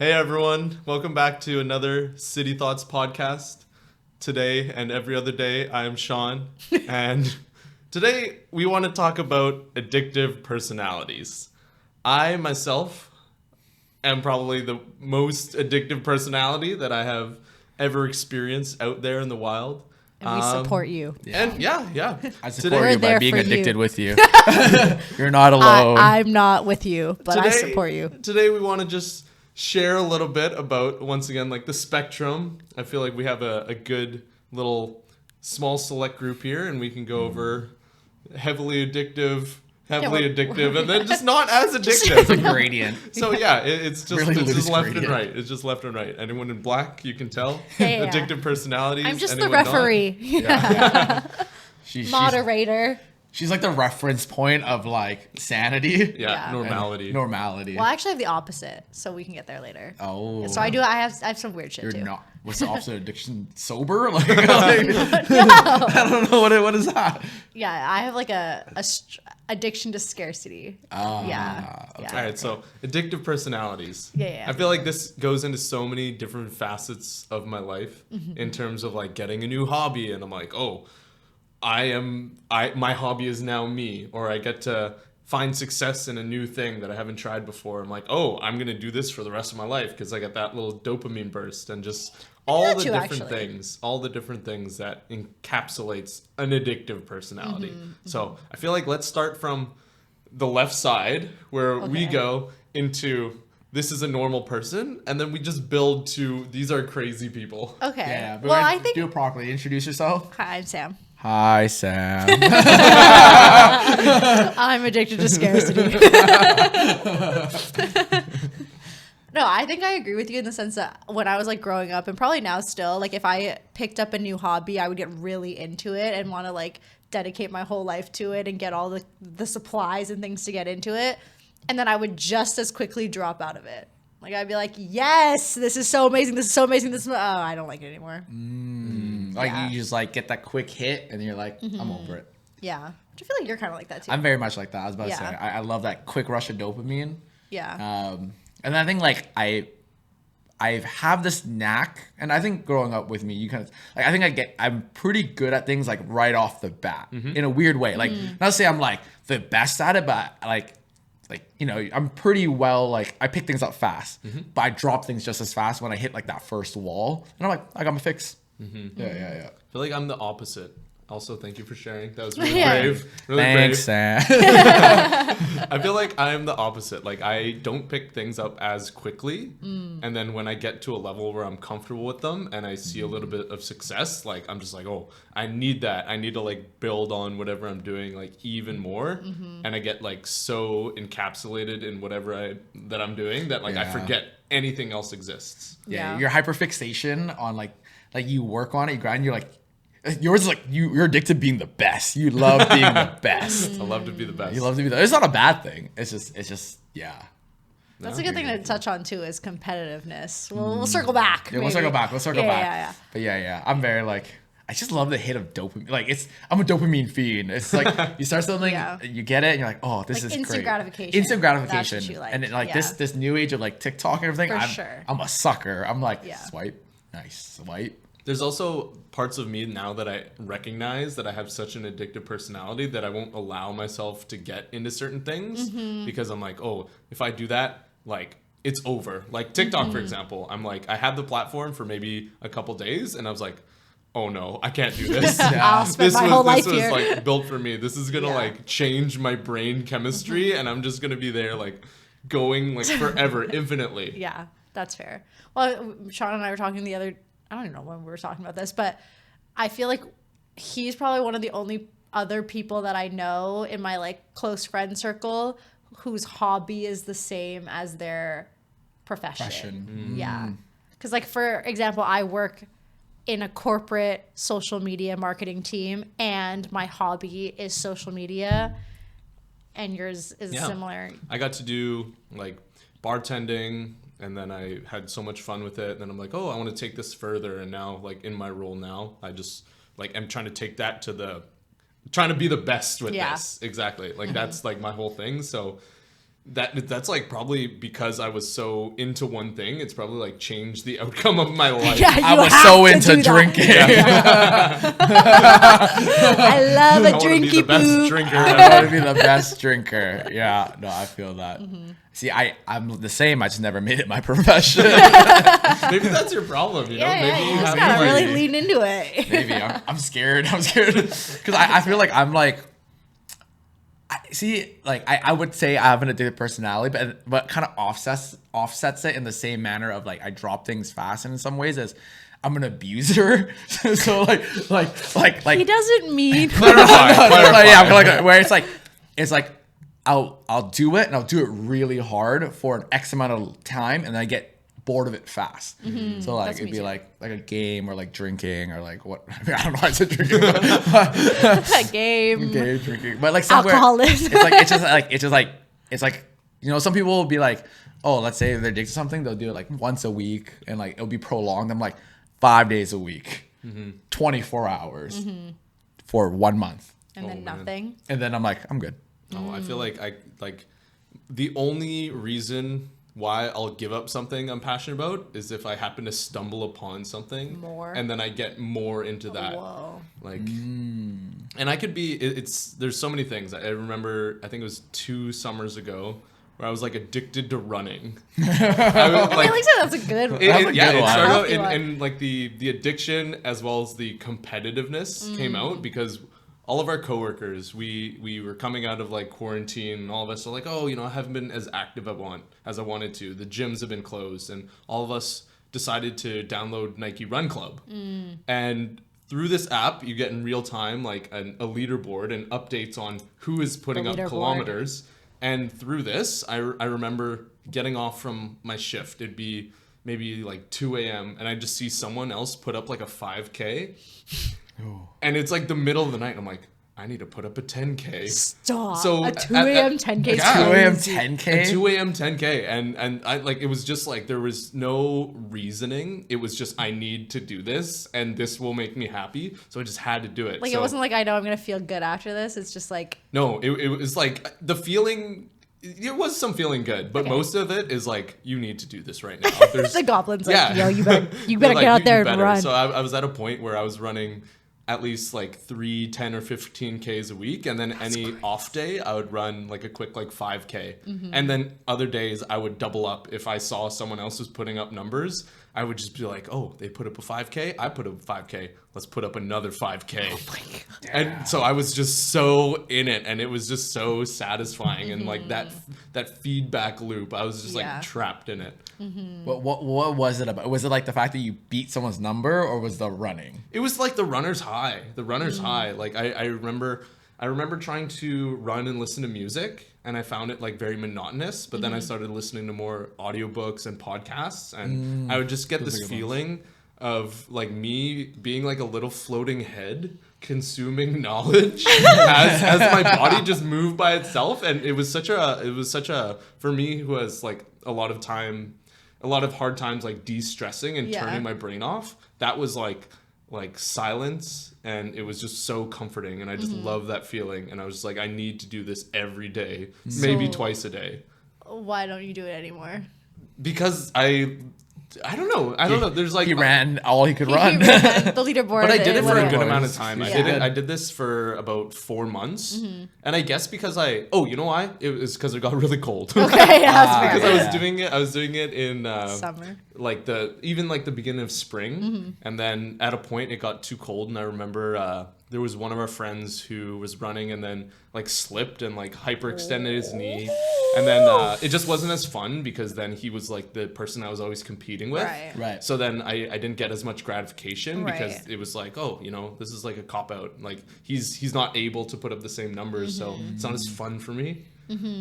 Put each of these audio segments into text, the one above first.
Hey everyone, welcome back to another City Thots Podcast. Today and every other day, I am Sean, and today we want to talk about addictive personalities. I myself am probably the most addictive personality that I have ever experienced out there in the wild. And we support you. And yeah. I support you by being addicted with you. You're not alone. I'm not with you, but I support you. Today we want to just share a little bit about, once again, like the spectrum. I feel like we have a good little small select group here, and we can go over heavily addictive, and then just not as addictive. It's a gradient. So yeah, it's just Really it's just left gradient. and right. It's just left and right. Anyone in black, you can tell. Yeah. Addictive personalities. I'm just the Anyone not? referee. She's Moderator. She's like the reference point of like sanity. Yeah, normality. Normality. Well, I actually have the opposite, so we can get there later. Oh. So I have some weird shit You're too. not. What's the opposite of addiction? Sober? Like, I don't know what is that. Yeah, I have like a addiction to scarcity. Yeah. okay. All right, so addictive personalities. Yeah. I feel like this goes into so many different facets of my life in terms of like getting a new hobby, and I'm like, oh, my hobby is now me, or I get to find success in a new thing that I haven't tried before. I'm like, oh, I'm gonna do this for the rest of my life because I get that little dopamine burst, and just all the different things that encapsulates an addictive personality. So I feel like let's start from the left side where we go into this is a normal person, and then we just build to these are crazy people. Okay. Yeah, but well, we I have to think. do it properly. Introduce yourself. Hi, I'm Sam. Hi, Sam. I'm addicted to scarcity. No, I think I agree with you in the sense that when I was like growing up, and probably now still, like if I picked up a new hobby, I would get really into it and want to like dedicate my whole life to it and get all the supplies and things to get into it. And then I would just as quickly drop out of it. Like I'd be like, yes, this is so amazing. Oh, I don't like it anymore. Like you just like get that quick hit and you're like, I'm over it. Yeah. Which I feel like you're kind of like that too. I'm very much like that. I was about to say, Yeah. I love that quick rush of dopamine. Yeah. And I think like I have this knack, and I think growing up with me, you kind of like I think I'm pretty good at things like right off the bat in a weird way. Like not to say I'm like the best at it, but like you know, I'm pretty well like I pick things up fast, but I drop things just as fast when I hit like that first wall, and I'm like I got my fix. Yeah. I feel like I'm the opposite. Also, thank you for sharing. That was really Yeah. brave. Really Thanks, brave. Sam. I feel like I'm the opposite. Like I don't pick things up as quickly, and then when I get to a level where I'm comfortable with them and I see a little bit of success, like I'm just like, oh, I need that. I need to like build on whatever I'm doing like even more, and I get like so encapsulated in whatever that I'm doing that like I Yeah. forget anything else exists. Yeah, Yeah. your hyperfixation on like you work on it, you grind, you're like yours is like you're addicted to being the best. You love being the best. I love to be the best. You love to be the. It's not a bad thing. It's just yeah. That's a good thing to touch on too, is competitiveness. We'll circle back. Yeah, we'll circle back. Let's circle back. Yeah. But yeah. I'm very like I just love the hit of dopamine. Like I'm a dopamine fiend. It's like you start something, you get it, and you're like, oh, this Like is instant great. gratification. Instant gratification. That's what you like. And it, like Yeah. this new age of like TikTok and everything. For sure. I'm a sucker. I'm like Yeah. swipe, nice swipe. There's also parts of me now that I recognize that I have such an addictive personality that I won't allow myself to get into certain things because I'm like, oh, if I do that, like it's over. Like TikTok, for example, I'm like, I had the platform for maybe a couple days and I was like, oh no, I can't do this. I'll spend my whole life this here. was like built for me. This is gonna Yeah. like change my brain chemistry and I'm just gonna be there like going like forever, infinitely. Yeah, that's fair. Well, Sean and I were talking I don't even know when we were talking about this, but I feel like he's probably one of the only other people that I know in my like close friend circle whose hobby is the same as their profession. Yeah. Because like, for example, I work in a corporate social media marketing team and my hobby is social media, and yours is similar. I got to do like bartending, and then I had so much fun with it. And then I'm like, oh, I want to take this further. And now, like in my role now, I just like I'm trying to take that to trying to be the best with this. Exactly. Like that's like my whole thing. So that's like probably because I was so into one thing. It's probably like changed the outcome of my life. Yeah, I was so into drinking. I love a drinky best drinker. I want to be the best drinker. Yeah, no, I feel that. See, I'm the same. I just never made it my profession. Maybe that's your problem. You know, maybe you just gotta really lean into it. Maybe I'm scared. I'm scared because I feel like I'm like. I would say I have an addictive personality, but kind of offsets it in the same manner of like I drop things fast, and in some ways as I'm an abuser. So like he doesn't mean clarify. Yeah, where it's like I'll do it and I'll do it really hard for an X amount of time, and then I get bored of it fast. So like it'd be like a game or like drinking or like what I don't know why I said drinking, but a game drinking, but like somewhere alcoholism. it's like you know, some people will be like, oh, let's say they're addicted to something, they'll do it like once a week and like it'll be prolonged. I'm like 5 days a week, 24 hours for 1 month, and then nothing, and then I'm like, I'm good. No, I feel like the only reason why I'll give up something I'm passionate about is if I happen to stumble upon something more, and then I get more into that. Whoa. Like, and I could be. There's so many things. I remember. I think it was 2 summers ago where I was like addicted to running. I like that's a good one. It started out in like the addiction as well as the competitiveness came out because all of our coworkers, we were coming out of like quarantine, and all of us are like, oh, you know, I haven't been as active as I wanted to. The gyms have been closed, and all of us decided to download Nike Run Club. And through this app, you get in real time like a leaderboard and updates on who is putting up kilometers. And through this, I remember getting off from my shift. It'd be maybe like 2 a.m. and I just see someone else put up like a 5K. And it's like the middle of the night. And I'm like, I need to put up a 10K. Stop. So a 2 a.m. 10K. 2 a.m. 10K. A 2 a.m. 10K. And I like, it was just like, there was no reasoning. It was just, I need to do this and this will make me happy. So I just had to do it. Like, it wasn't like, I know I'm going to feel good after this. It's just like. No, it was like the feeling. It was some feeling good, but most of it is like, you need to do this right now. The goblin's like, yo, you better like, get out there and run. So I was at a point where I was running at least like 3, 10 or 15Ks a week. And then any off day, I would run like a quick like 5K. And then other days I would double up. If I saw someone else was putting up numbers, I would just be like, oh, they put up a 5K. I put up a 5K. Let's put up another 5K. Oh my God. And so I was just so in it, and it was just so satisfying. And like that feedback loop, I was just like trapped in it. What was it about? Was it like the fact that you beat someone's number, or was the running? It was like the runner's high. The runner's high. Like I remember trying to run and listen to music, and I found it like very monotonous, but then I started listening to more audiobooks and podcasts, and I would just get this feeling of like me being like a little floating head consuming knowledge as my body just moved by itself. And it was such a for me, who has like a lot of hard times like de-stressing and turning my brain off, that was like silence, and it was just so comforting, and I just love that feeling. And I was just like, I need to do this every day, maybe twice a day. Why don't you do it anymore? Because I don't know. There's like, he ran all he could run. He ran the leaderboard. But I did it for a good amount of time. Yeah. I did this for about 4 months, and I guess because you know why? It was because it got really cold. Okay, yeah, that's fair. Because I was doing it in summer, like the beginning of spring, and then at a point it got too cold, and I remember there was one of our friends who was running and then like slipped and like hyperextended his knee, and then it just wasn't as fun because then he was like the person I was always competing with. Right. So then I didn't get as much gratification because it was like, oh, you know, this is like a cop out. Like he's not able to put up the same numbers, so it's not as fun for me.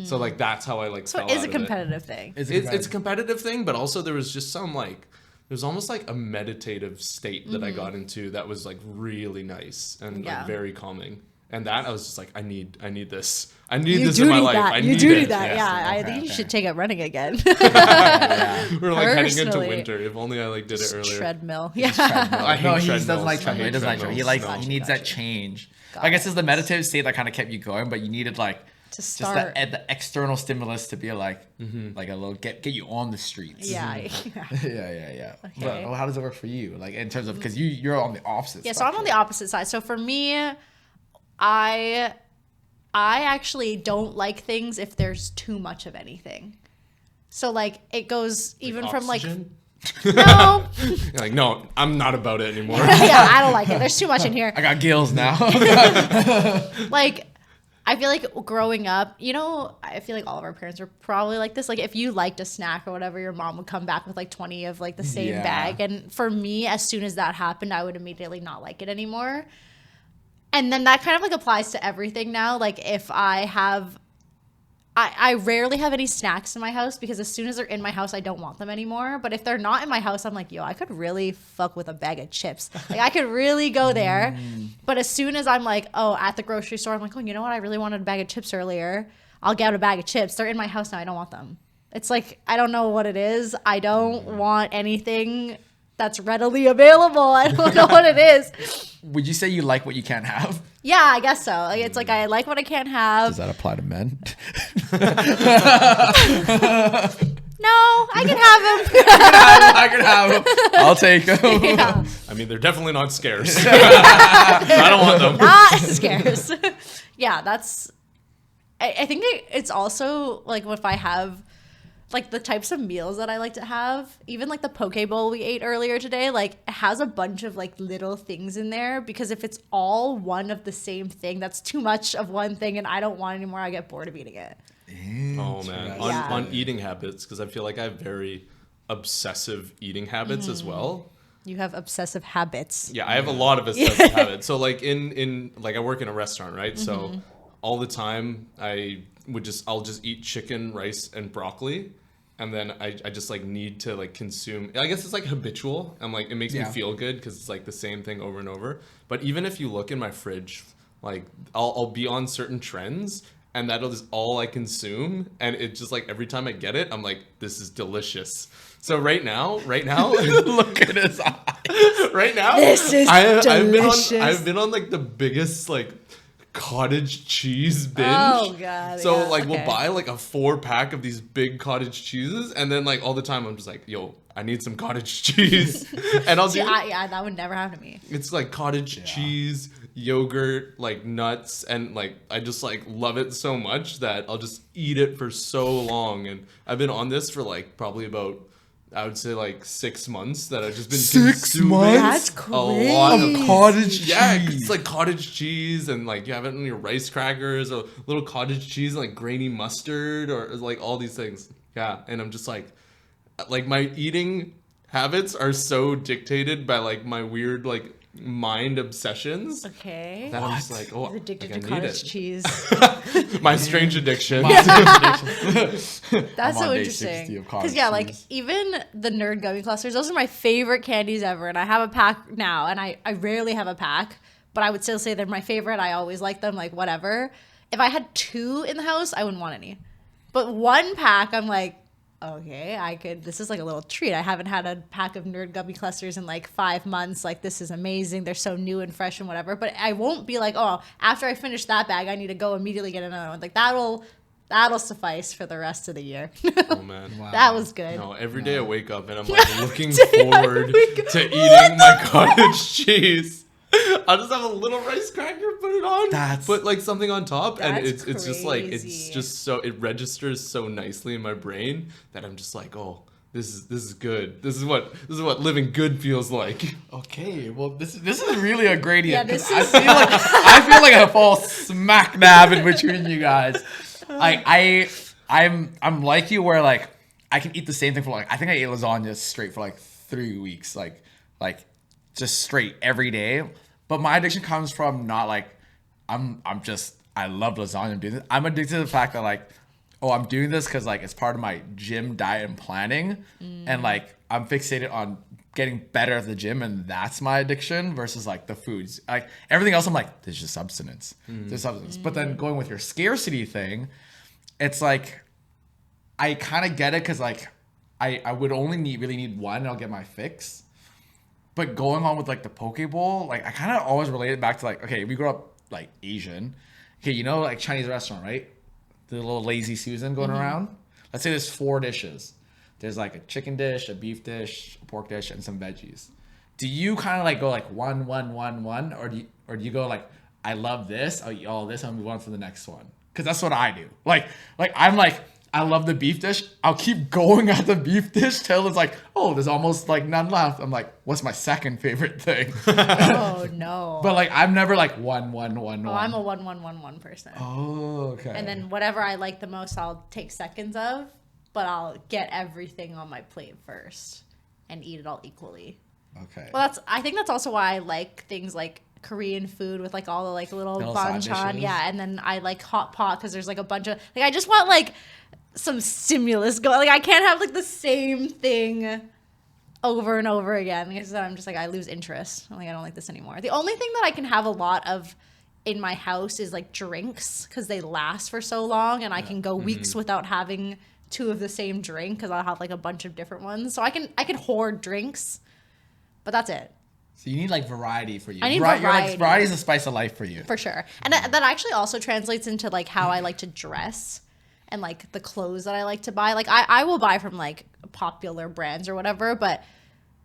So like that's how I like. So it is a competitive thing. It's a competitive thing, but also there was just some like. There's almost like a meditative state that I got into that was like really nice and like very calming. And that I was just like, I need this. I need this in my life. I need do that. Yeah, I think you should take up running again. We're like heading into winter. If only I like did it earlier. Treadmill. Yeah. I hate treadmills. He doesn't like treadmill. He doesn't like treadmill. He needs that change. I guess it's the meditative state that kind of kept you going, but you needed like to start. Just the external stimulus to be like like a little get you on the streets. Yeah. Yeah. Okay. But how does it work for you? Like in terms of, because you're on the opposite. Yeah, so I'm on the opposite side. So for me, I actually don't like things if there's too much of anything. So like it goes even from like no. You're like, no, I'm not about it anymore. Yeah, I don't like it. There's too much in here. I got gills now. Like, I feel like growing up, you know, I feel like all of our parents were probably like this. Like, if you liked a snack or whatever, your mom would come back with like 20 of like the same bag. And for me, as soon as that happened, I would immediately not like it anymore. And then that kind of like applies to everything now. Like, if I have... I rarely have any snacks in my house because as soon as they're in my house, I don't want them anymore. But if they're not in my house, I'm like, yo, I could really fuck with a bag of chips. Like, I could really go there. But as soon as I'm like, oh, at the grocery store, I'm like, oh, you know what? I really wanted a bag of chips earlier. I'll get a bag of chips. They're in my house now. I don't want them. It's like, I don't know what it is. I don't want anything that's readily available. I don't know what it is. Would you say you like what you can't have? Yeah, I guess so. Like, it's like I like what I can't have. Does that apply to men? No, I can have them. I can have them. I'll take them. Yeah. I mean, they're definitely not scarce. I don't want them. Not scarce. Yeah, that's... I think it's also, like, if I have... like the types of meals that I like to have, even like the poke bowl we ate earlier today, like it has a bunch of like little things in there because if it's all one of the same thing, that's too much of one thing and I don't want anymore. I get bored of eating it. Oh man, on eating habits, because I feel like I have very obsessive eating habits as well. You have obsessive habits. Yeah, I have a lot of obsessive habits. So like in like I work in a restaurant, right? So all the time I'll just eat chicken, rice, and broccoli. And then I just like need to like consume, I guess it's like habitual. I'm like, it makes me feel good because it's like the same thing over and over. But even if you look in my fridge, like I'll be on certain trends and that'll just all I consume. And it just like every time I get it, I'm like, this is delicious. So right now, look at his eyes. Right now, this is delicious. I've been on like the biggest like cottage cheese binge. Oh god. So yeah, like we'll buy like a 4-pack of these big cottage cheeses and then like all the time I'm just like, yo, I need some cottage cheese. And I'll do that would never happen to me. It's like cottage cheese, yogurt, like nuts, and like I just like love it so much that I'll just eat it for so long. And I've been on this for like probably about, I would say like 6 months that I've just been 6 consuming months? That's a lot of cottage cheese. Yeah, it's like cottage cheese and like you have it in your rice crackers or little cottage cheese and like grainy mustard or like all these things. Yeah, and I'm just like my eating habits are so dictated by like my weird like mind obsessions. Okay. That I'm just like, oh, He's addicted like, to I need cottage it. cheese. My strange addiction. That's I'm so on day interesting. 60 of Because cottage like cheese. even the Nerd gummy clusters, those are my favorite candies ever, and I have a pack now, and I rarely have a pack, but I would still say they're my favorite. I always like them, like whatever. If I had 2 in the house, I wouldn't want any, but 1 pack, I'm like, okay, I could. This is like a little treat. I haven't had a pack of Nerd gummy clusters in like 5 months. Like this is amazing. They're so new and fresh and whatever. But I won't be like, oh, after I finish that bag, I need to go immediately get another one. Like that'll suffice for the rest of the year. Oh man. Wow. That was good. No, every day I wake up and I'm like looking forward to eating my cottage cheese. I'll just have a little rice cracker, put it on, put like something on top, and That's it's just like crazy. it registers so nicely in my brain that I'm just like, oh, this is good. This is what living good feels like. Okay, well this is really a gradient. Yeah, 'cause this I feel like I fall smack dab in between you guys. I'm like you where like I can eat the same thing for like I think I ate lasagna straight for like 3 weeks, like just straight every day. But my addiction comes from not like I love lasagna. I'm doing this. I'm addicted to the fact that like, oh, I'm doing this because like it's part of my gym diet and planning, and like I'm fixated on getting better at the gym, and that's my addiction versus like the foods. Like everything else, I'm like, there's just substance. There's substance. But then going with your scarcity thing, it's like I kind of get it because like I would only really need one, and I'll get my fix. But going on with like the poke bowl, like I kind of always relate it back to like, okay, we grew up like Asian. Okay, you know like Chinese restaurant, right? the little lazy Susan going around. Let's say there's 4 dishes. There's like a chicken dish, a beef dish, a pork dish, and some veggies. Do you kind of like go like 1, 1, 1, 1, or do you go like, I love this, I'll eat all this, I'll move on to the next one? Because that's what I do. Like I'm like, I love the beef dish. I'll keep going at the beef dish till it's like, oh, there's almost like none left. I'm like, what's my second favorite thing? Oh no. But like, I'm never like 1, 1, 1, 1. Oh, I'm a 1, 1, 1, 1 person. Oh, okay. And then whatever I like the most, I'll take seconds of, but I'll get everything on my plate first and eat it all equally. Okay. Well, I think that's also why I like things like Korean food with like all the like little banchan. Yeah, and then I like hot pot because there's like a bunch of like I just want like some stimulus going. Like I can't have like the same thing over and over again. Like I said, I'm just like I lose interest. I'm like I don't like this anymore. The only thing that I can have a lot of in my house is like drinks because they last for so long, and I can go weeks without having 2 of the same drink because I'll have like a bunch of different ones. So I can hoard drinks, but that's it. So you need like variety for you. I need variety. Like, variety is the spice of life for you. For sure. And that actually also translates into like how I like to dress and like the clothes that I like to buy. Like I will buy from like popular brands or whatever, but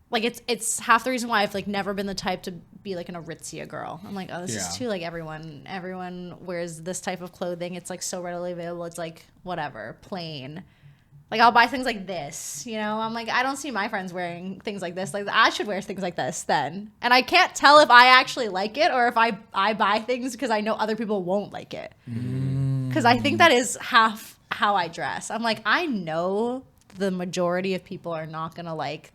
like it's half the reason why I've like never been the type to be like an Aritzia girl. I'm like, oh, this is too like everyone wears this type of clothing. It's like so readily available. It's like whatever, plain. Like, I'll buy things like this, you know? I'm like, I don't see my friends wearing things like this. Like, I should wear things like this then. And I can't tell if I actually like it or if I buy things because I know other people won't like it. Because I think that is half how I dress. I'm like, I know the majority of people are not going to like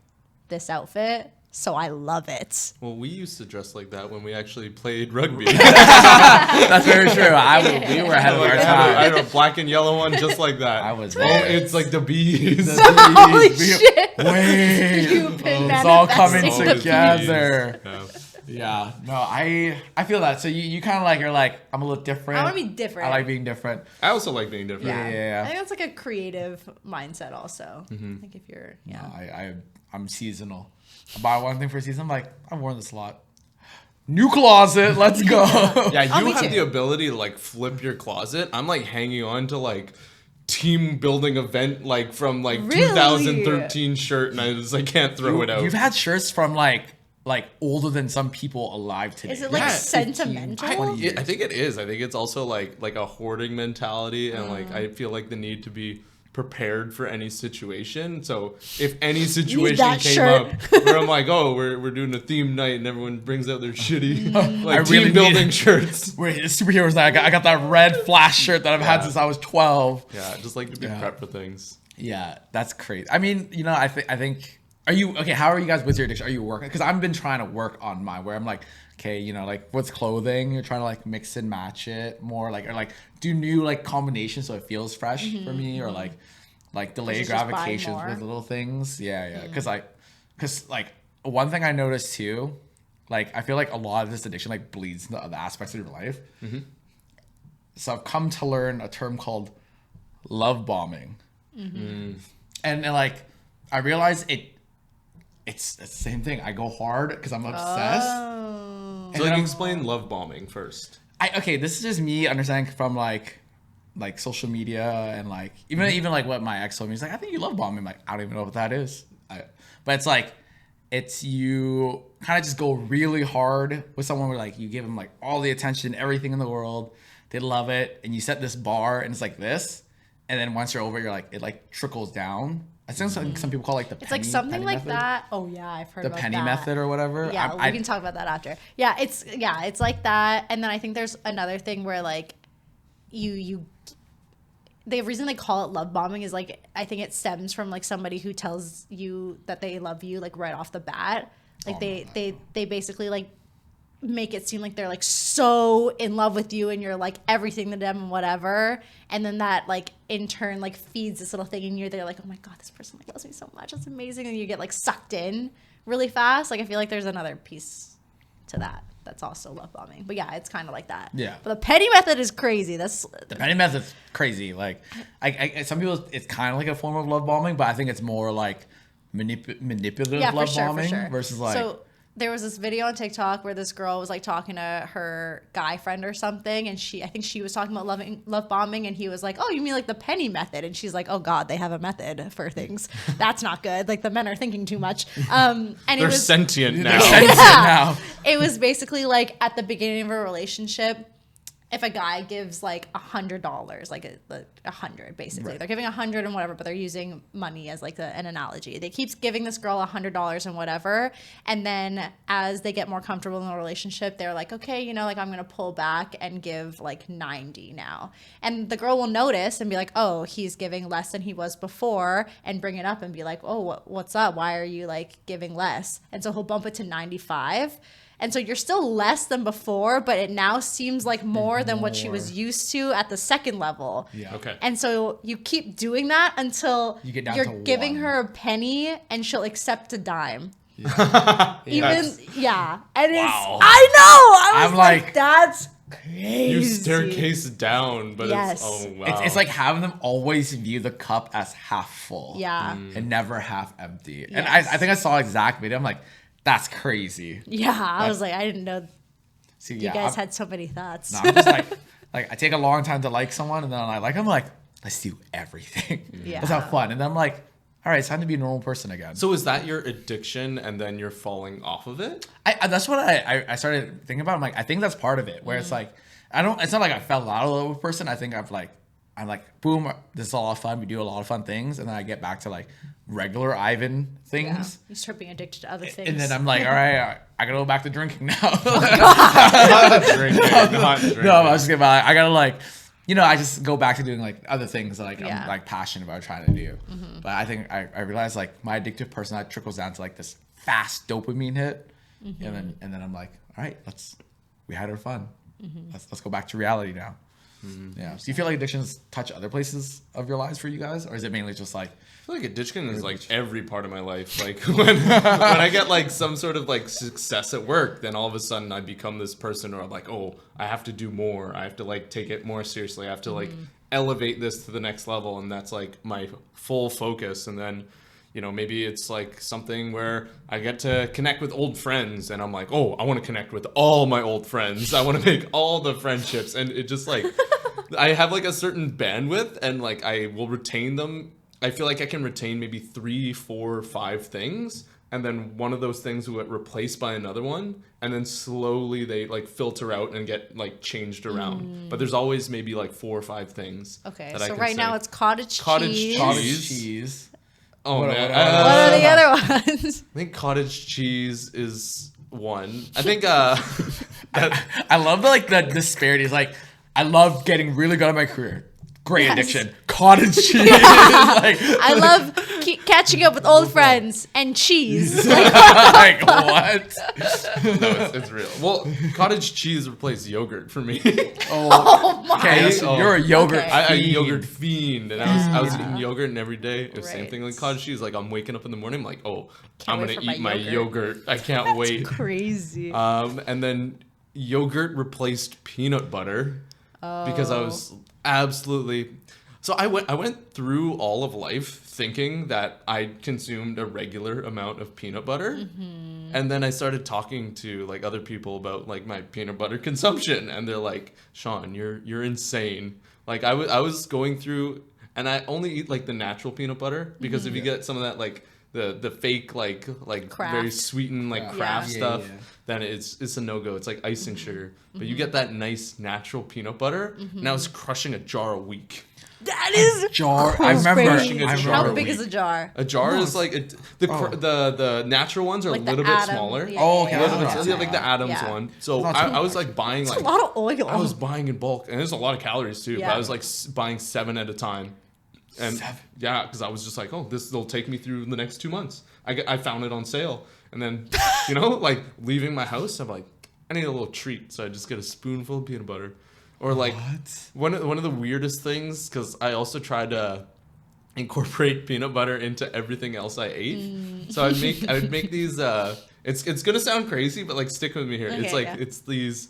this outfit, so I love it. Well, we used to dress like that when we actually played rugby. That's very true. We were ahead of our time. I had a black and yellow one just like that. I was it's like the bees. Holy shit. Wait. It's all coming together. Yeah. No, I feel that. So you kind of like, you're like, I'm a little different. I want to be different. I like being different. I also like being different. Yeah. I think that's like a creative mindset also. I think if you're, No, I'm seasonal. I buy one thing for a season. I'm like, I've worn this a lot. New closet, let's go. Yeah, you have the ability to like flip your closet. I'm like hanging on to like team building event like from like 2013 shirt, and I just like can't throw it out. You've had shirts from like older than some people alive today. Is it like sentimental? I think it is. I think it's also like a hoarding mentality, and like I feel like the need to be prepared for any situation. So if any situation came up where I'm like, oh, we're doing a theme night and everyone brings out their shitty like team building shirts. Wait, superheroes night. I got that red Flash shirt that I've had since I was 12. Yeah, just like to be prepped for things. Yeah, that's crazy. I mean, you know, I think. Are you okay? How are you guys with your addiction? Are you working? Because I've been trying to work on mine, where I'm like, okay, you know, like what's clothing? You're trying to like mix and match it more, like, or like do new like combinations so it feels fresh for me, or like delay gratifications with little things. Yeah. Because like one thing I noticed too, like I feel like a lot of this addiction like bleeds into other aspects of your life. So I've come to learn a term called love bombing, and like I realize it's the same thing. I go hard because I'm obsessed. So like explain love bombing first. This is just me understanding from like social media and like even like what my ex told me. He's like, I think you love bombing. I'm like, I don't even know what that is. But it's like, it's you kind of just go really hard with someone where like you give them like all the attention, everything in the world. They love it. And you set this bar and it's like this. And then once you're over, you're like, it like trickles down. I think some people call it like the penny. It's like something like method. that. Oh yeah, I've heard the about penny that. method or whatever. Yeah, we can talk about that after. Yeah, it's like that. And then I think there's another thing where like the reason they call it love bombing is like I think it stems from like somebody who tells you that they love you like right off the bat. Like they basically like make it seem like they're like so in love with you and you're like everything to them and whatever, and then that like in turn like feeds this little thing in you. They're like, oh my god, this person like loves me so much, that's amazing, and you get like sucked in really fast. Like I feel like there's another piece to that's also love bombing, but yeah, it's kind of like that. Yeah, but the penny method is crazy. The penny method's crazy. Like I some people, it's kind of like a form of love bombing, but I think it's more like manipulative love bombing versus like. So there was this video on TikTok where this girl was like talking to her guy friend or something, and I think she was talking about love bombing, and he was like, "Oh, you mean like the penny method?" And she's like, "Oh God, they have a method for things. That's not good. Like the men are thinking too much." And they're sentient now. Now. It was basically like at the beginning of a relationship, if a guy gives like $100, like 100 basically, they're giving 100 and whatever, but they're using money as like an analogy. They keep giving this girl $100 and whatever, and then as they get more comfortable in the relationship, they're like, okay, you know, like I'm gonna pull back and give like 90 now, and the girl will notice and be like, oh, he's giving less than he was before, and bring it up and be like, oh, what's up? Why are you like giving less? And so he'll bump it to 95. And so you're still less than before, but it now seems like more than what she was used to at the second level. Yeah. Okay. And so you keep doing that until You get down you're to giving 1. her a penny and she'll accept a dime. Yeah. And Wow. I know. I was like, that's crazy. You staircase down, but Yes. it's wow. It's like having them always view the cup as half full. Yeah. And never half empty. And Yes. I think I saw exact video. I'm like, that's crazy. Yeah. I was like, I didn't know See, you guys had so many thoughts. No, I'm just like I take a long time to like someone, and then I'm like, let's do everything. Yeah. Let's have fun. And then I'm like, all right, it's time to be a normal person again. So is that your addiction, and then you're falling off of it? That's what I started thinking about. I'm like, I think that's part of it, where it's like, it's not like I fell out of love with a person. I think I'm like, boom, this is a lot of fun. We do a lot of fun things. And then I get back to like regular Ivan things. Yeah. You start being addicted to other things. And then I'm like, all right, I gotta go back to drinking now. Not drinking. No, I was just kidding. I gotta like, I just go back to doing like other things that like Yeah. I'm like passionate about trying to do. But I think I realized like my addictive personality trickles down to like this fast dopamine hit, and then I'm like, all right, we had our fun. Let's go back to reality now. Yeah. So you feel like addictions touch other places of your lives for you guys, or is it mainly just like? I feel like addiction is like every part of my life. Like when I get like some sort of like success at work, then all of a sudden I become this person where I'm like, oh, I have to do more. I have to like take it more seriously. I have to like elevate this to the next level, and that's like my full focus. And then, maybe it's like something where I get to connect with old friends, and I'm like, oh, I want to connect with all my old friends. I want to make all the friendships, and it just like I have like a certain bandwidth, and like I will retain them. I feel like I can retain maybe 3, 4, 5 things, and then one of those things will get replaced by another one, and then slowly they like filter out and get like changed around. But there's always maybe like 4 or 5 things. Okay, that I so can right say. now it's cottage cheese. Cottage cheese. Oh man, what What are the other ones? I think cottage cheese is one. I think I love the disparities. Like, I love getting really good at my career. Great Yes. addiction. Cottage cheese. Like, I love catching up with old friends and cheese. like what? no, it's real. Well, cottage cheese replaced yogurt for me. Oh my. Okay, so you're a yogurt. Okay. I fiend. yogurt fiend, and I was Yeah. eating yogurt and every day. It was the same Right. thing like cottage cheese. Like I'm waking up in the morning, I'm like, oh, Can't I'm wait gonna for my eat my yogurt. yogurt. I can't wait. Crazy. And then yogurt replaced peanut butter because I was absolutely. So I went through all of life thinking that I consumed a regular amount of peanut butter, and then I started talking to like other people about like my peanut butter consumption, and they're like, "Sean, you're insane." Like I was going through, and I only eat like the natural peanut butter because if you get some of that like the fake like Craft. very sweetened like Yeah. craft Yeah, stuff, yeah. then it's a no-go. It's like icing sugar. But you get that nice natural peanut butter, and I was crushing a jar a week. That is Jar. I remember. crazy. I remember How a big is week. a jar? A jar is like the natural ones are Like a the little bit Atom, smaller. yeah. Oh, okay. A little bit, Yeah. yeah, like the Adams Yeah. one. So Not too I was like buying It's like a lot of oil. I was buying in bulk, and there's a lot of calories too. But Yeah. I was like buying 7 at a time, and 7? yeah, because I was just like, oh, this will take me through the next 2 months. I found it on sale, and then like leaving my house, I'm like, I need a little treat, so I just get a spoonful of peanut butter, or like one of the weirdest things, because I also tried to incorporate peanut butter into everything else I ate. So I would make these. It's gonna sound crazy, but like stick with me here. Okay, It's like yeah. it's these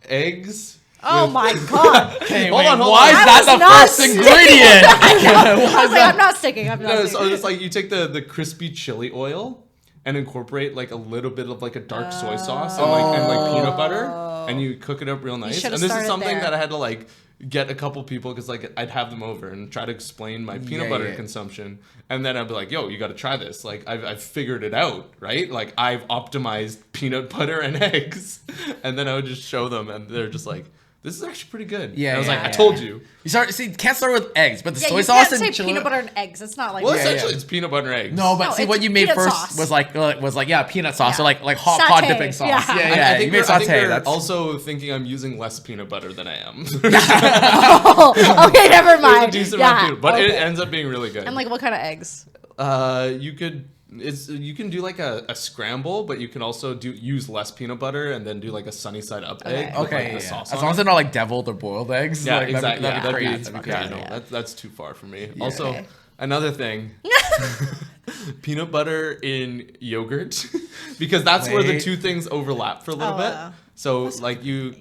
eggs. Oh with- my god! Hey, Hold wait, on, hold why on. is I that was the not first sticking. ingredient? I was like, I'm not sticking. I'm not No, sticking. so it's like you take the crispy chili oil, and incorporate like a little bit of like a dark soy sauce and like peanut butter, and you cook it up real nice. And this is something that I had to like get a couple people, because like I'd have them over and try to explain my peanut butter consumption, and then I'd be like, yo, you got to try this, like I've figured it out, right? Like I've optimized peanut butter and eggs. And then I would just show them, and they're just like, this is actually pretty good. Yeah, and I was like, I told you. You can't start with eggs, but the soy you sauce can't and say peanut butter and eggs. It's not like essentially it's peanut butter and eggs. No, but see what you made first sauce. was like peanut sauce or like hot pot dipping sauce. I think you made saute. They're also thinking I'm using less peanut butter than I am. Okay, never mind. But it ends up being really good. And like, what kind of eggs? You can do like a scramble, but you can also use less peanut butter and then do like a sunny side up egg. Okay, with, like, the sauce as long as they're not like deviled or boiled eggs. Yeah, like, exactly. That'd be crazy. That's too far for me. Yeah. Also, another thing, peanut butter in yogurt, because that's where the two things overlap for a little bit. So like you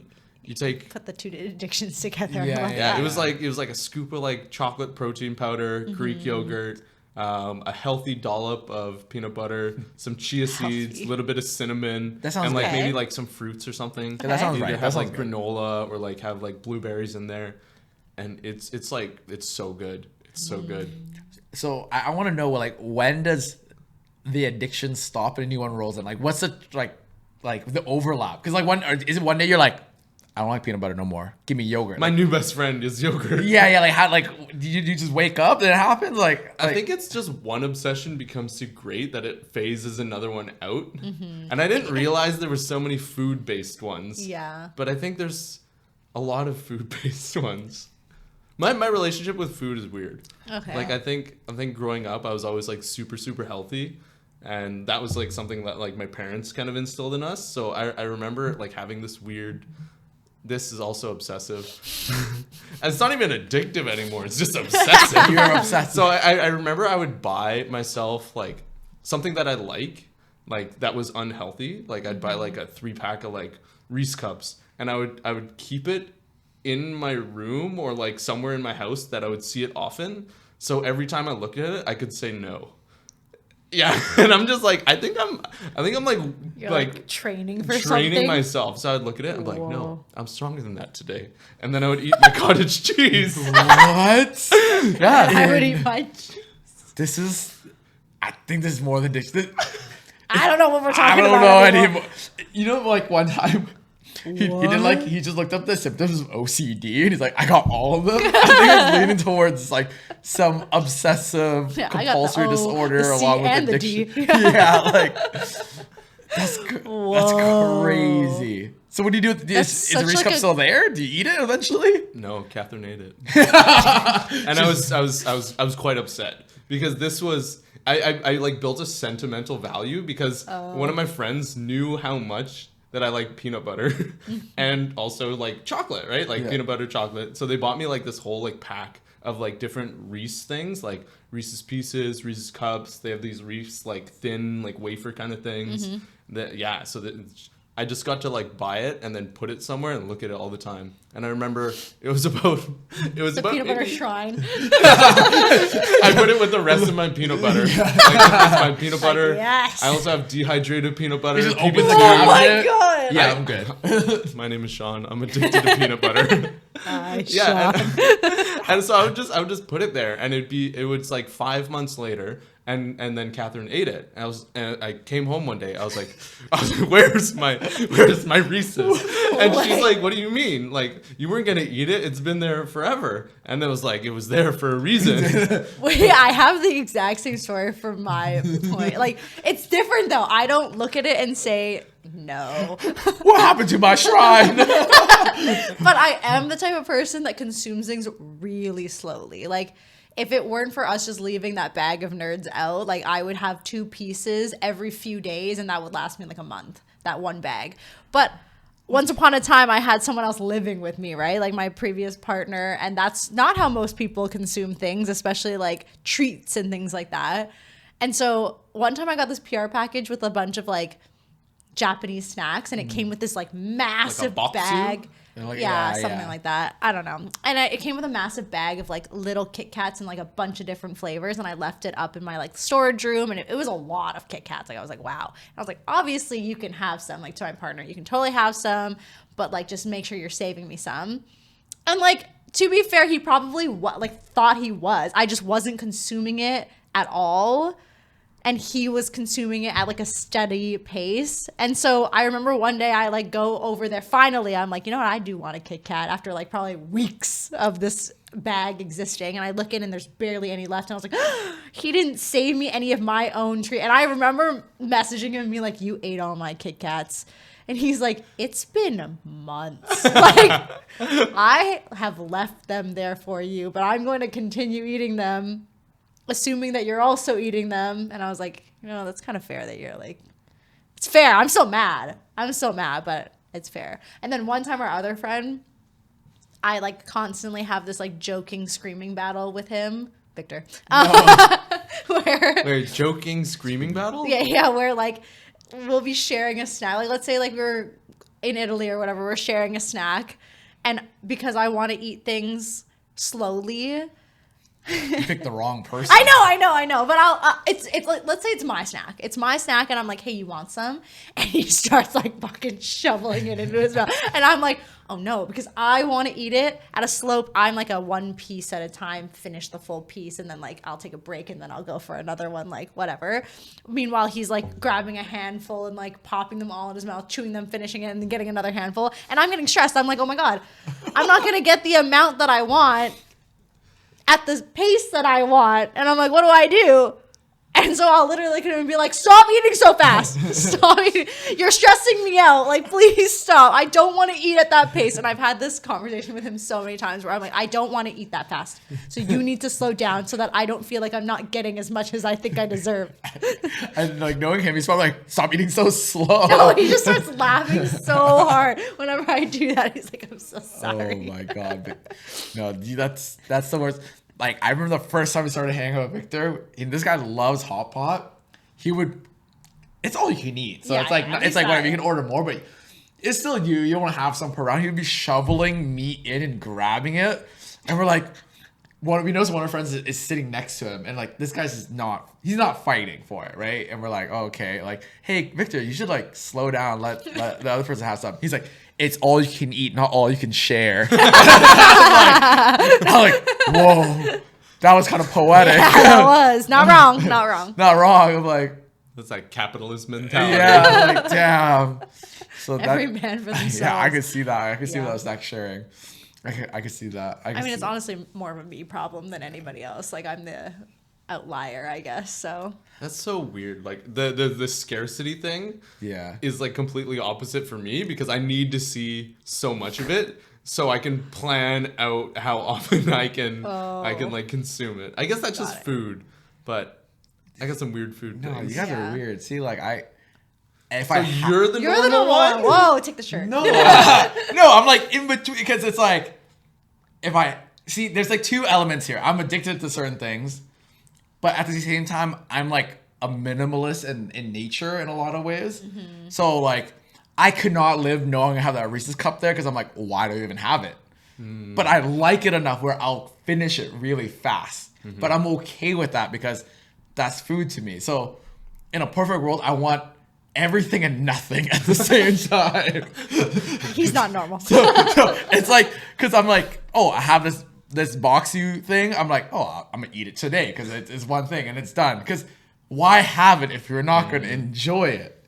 put the two addictions together. Yeah. It was like a scoop of like chocolate protein powder, Greek yogurt. A healthy dollop of peanut butter, some chia seeds, a little bit of cinnamon, and like maybe like some fruits or something. Okay. That sounds right. Have like granola or like have like blueberries in there, and it's so good. It's so good. So I want to know, like, when does the addiction stop and a new one rolls in? Like, what's the like the overlap? Because like is it one day you're like, I don't like peanut butter no more. Give me yogurt. My new best friend is yogurt. Yeah. Like how? Like do you just wake up and it happens? Like I think it's just one obsession becomes too great that it phases another one out. And I didn't realize there were so many food-based ones. Yeah. But I think there's a lot of food-based ones. My relationship with food is weird. Okay. Like I think growing up I was always like super super healthy. And that was like something that like my parents kind of instilled in us. So I remember like having this weird. This is also obsessive. And it's not even addictive anymore. It's just obsessive. You're obsessive. So I remember I would buy myself like something that I like that was unhealthy. Like I'd buy like a 3-pack of like Reese cups, and I would keep it in my room or like somewhere in my house that I would see it often. So every time I look at it, I could say no. Yeah, and I'm just like, I think I'm like, you're like training myself. So I'd look at it and be like, no, I'm stronger than that today. And then I would eat my cottage cheese. What? Yeah, I would eat my cheese. I think this is more than this. I don't know what we're talking about. I don't know anymore. You know, like one time. He did like he just looked up the symptoms of OCD and he's like, I got all of them. I think I was leaning towards like some obsessive compulsory disorder along with addiction. Yeah, like that's crazy. So what do you do? Is the Reese cup still there? Do you eat it eventually? No, Catherine ate it, and I was quite upset because this was. I like built a sentimental value because one of my friends knew how much that I like peanut butter and also like chocolate, right? Like peanut butter chocolate. So they bought me like this whole like pack of like different Reese things, like Reese's Pieces, Reese's Cups. They have these Reese like thin like wafer kind of things. I just got to like buy it and then put it somewhere and look at it all the time. And I remember it was about peanut butter shrine. I put it with the rest of my peanut butter. Like my peanut butter. Yes. I also have dehydrated peanut butter. You just open the cabinet. Oh my god. Yeah, I'm good. My name is Sean. I'm addicted to peanut butter. Sean. And so I would just put it there, and it was like 5 months later. And then Catherine ate it. And I came home one day. I was like, where's my Reese's? And she's like, what do you mean? Like, you weren't gonna eat it? It's been there forever. And it was like, it was there for a reason. Wait, I have the exact same story from my point. Like, it's different though. I don't look at it and say no. What happened to my shrine? But I am the type of person that consumes things really slowly. Like, if it weren't for us just leaving that bag of nerds out, like I would have 2 pieces every few days and that would last me like a month, that one bag. But once upon a time, I had someone else living with me, right? Like my previous partner. And that's not how most people consume things, especially like treats and things like that. And so one time I got this PR package with a bunch of like Japanese snacks and it came with this like massive like a bag. Like, something like that. I don't know. And it came with a massive bag of like little Kit Kats and like a bunch of different flavors. And I left it up in my like storage room, and it was a lot of Kit Kats. Like I was like, wow. And I was like, obviously you can have some. Like to my partner, you can totally have some, but like just make sure you're saving me some. And like to be fair, he probably thought he was. I just wasn't consuming it at all. And he was consuming it at like a steady pace. And so I remember one day I like go over there. Finally, I'm like, you know what? I do want a Kit Kat after like probably weeks of this bag existing. And I look in and there's barely any left. And I was like, oh, he didn't save me any of my own treat. And I remember messaging him and being like, you ate all my Kit Kats. And he's like, it's been months. Like, I have left them there for you, but I'm going to continue eating them, assuming that you're also eating them. And I was like, you know, that's kind of fair that you're like, it's fair. I'm so mad, but it's fair. And then one time our other friend, I like constantly have this like joking screaming battle with him, Victor. Where joking screaming battle? Yeah, where like we'll be sharing a snack. Like let's say like we're in Italy or whatever, we're sharing a snack, and because I want to eat things slowly. You picked the wrong person. I know. But it's like, let's say it's my snack. It's my snack, and I'm like, hey, you want some? And he starts like fucking shoveling it into his mouth, and I'm like, oh no, because I want to eat it at a slope. I'm like a one piece at a time, finish the full piece, and then like I'll take a break, and then I'll go for another one, like whatever. Meanwhile, he's like grabbing a handful and like popping them all in his mouth, chewing them, finishing it, and then getting another handful. And I'm getting stressed. I'm like, oh my god, I'm not gonna get the amount that I want at the pace that I want. And I'm like, what do I do? And so I'll literally look at him and be like, stop eating so fast. Stop eating. You're stressing me out. Like, please stop. I don't want to eat at that pace. And I've had this conversation with him so many times where I'm like, I don't want to eat that fast. So you need to slow down so that I don't feel like I'm not getting as much as I think I deserve. And like knowing him, he's probably like, stop eating so slow. No, he just starts laughing so hard whenever I do that. He's like, I'm so sorry. Oh my God. But, no, that's the worst. Like, I remember the first time we started hanging out with Victor, and this guy loves hot pot. It's all you can eat. So it's like whatever, you can order more, but it's still you. You don't want to have some per round. He would be shoveling meat in and grabbing it. And we're like, we noticed one of our friends is sitting next to him, and like, this guy's he's not fighting for it, right? And we're like, oh, okay. Like, hey, Victor, you should like slow down, let the other person have some. He's like, it's all you can eat, not all you can share. I'm like, whoa, that was kind of poetic. Yeah, that was. Not wrong. Not wrong. I'm like, that's like capitalist mentality. Yeah, I'm like, damn. So every man for themselves. Yeah, I could see that. I could see that snack sharing. I could see that. I mean, it's honestly more of a me problem than anybody else. Like, I'm the outlier, I guess. So that's so weird. Like the scarcity thing is like completely opposite for me, because I need to see so much of it so I can plan out how often I can like consume it. I guess that's just food, but I got some weird food things. No, you guys are weird. See, like you're the normal one? Whoa, take the shirt. No. No, I'm like in between, because it's like, there's like two elements here. I'm addicted to certain things, but at the same time, I'm like a minimalist in nature in a lot of ways. Mm-hmm. So like, I could not live knowing I have that Reese's cup there, because I'm like, why do I even have it? Mm. But I like it enough where I'll finish it really fast. Mm-hmm. But I'm okay with that because that's food to me. So in a perfect world, I want everything and nothing at the same time. He's not normal. So it's like, because I'm like, oh, I have this boxy thing. I'm like, oh, I'm gonna eat it today because it's one thing and it's done. Because why have it if you're not gonna enjoy it?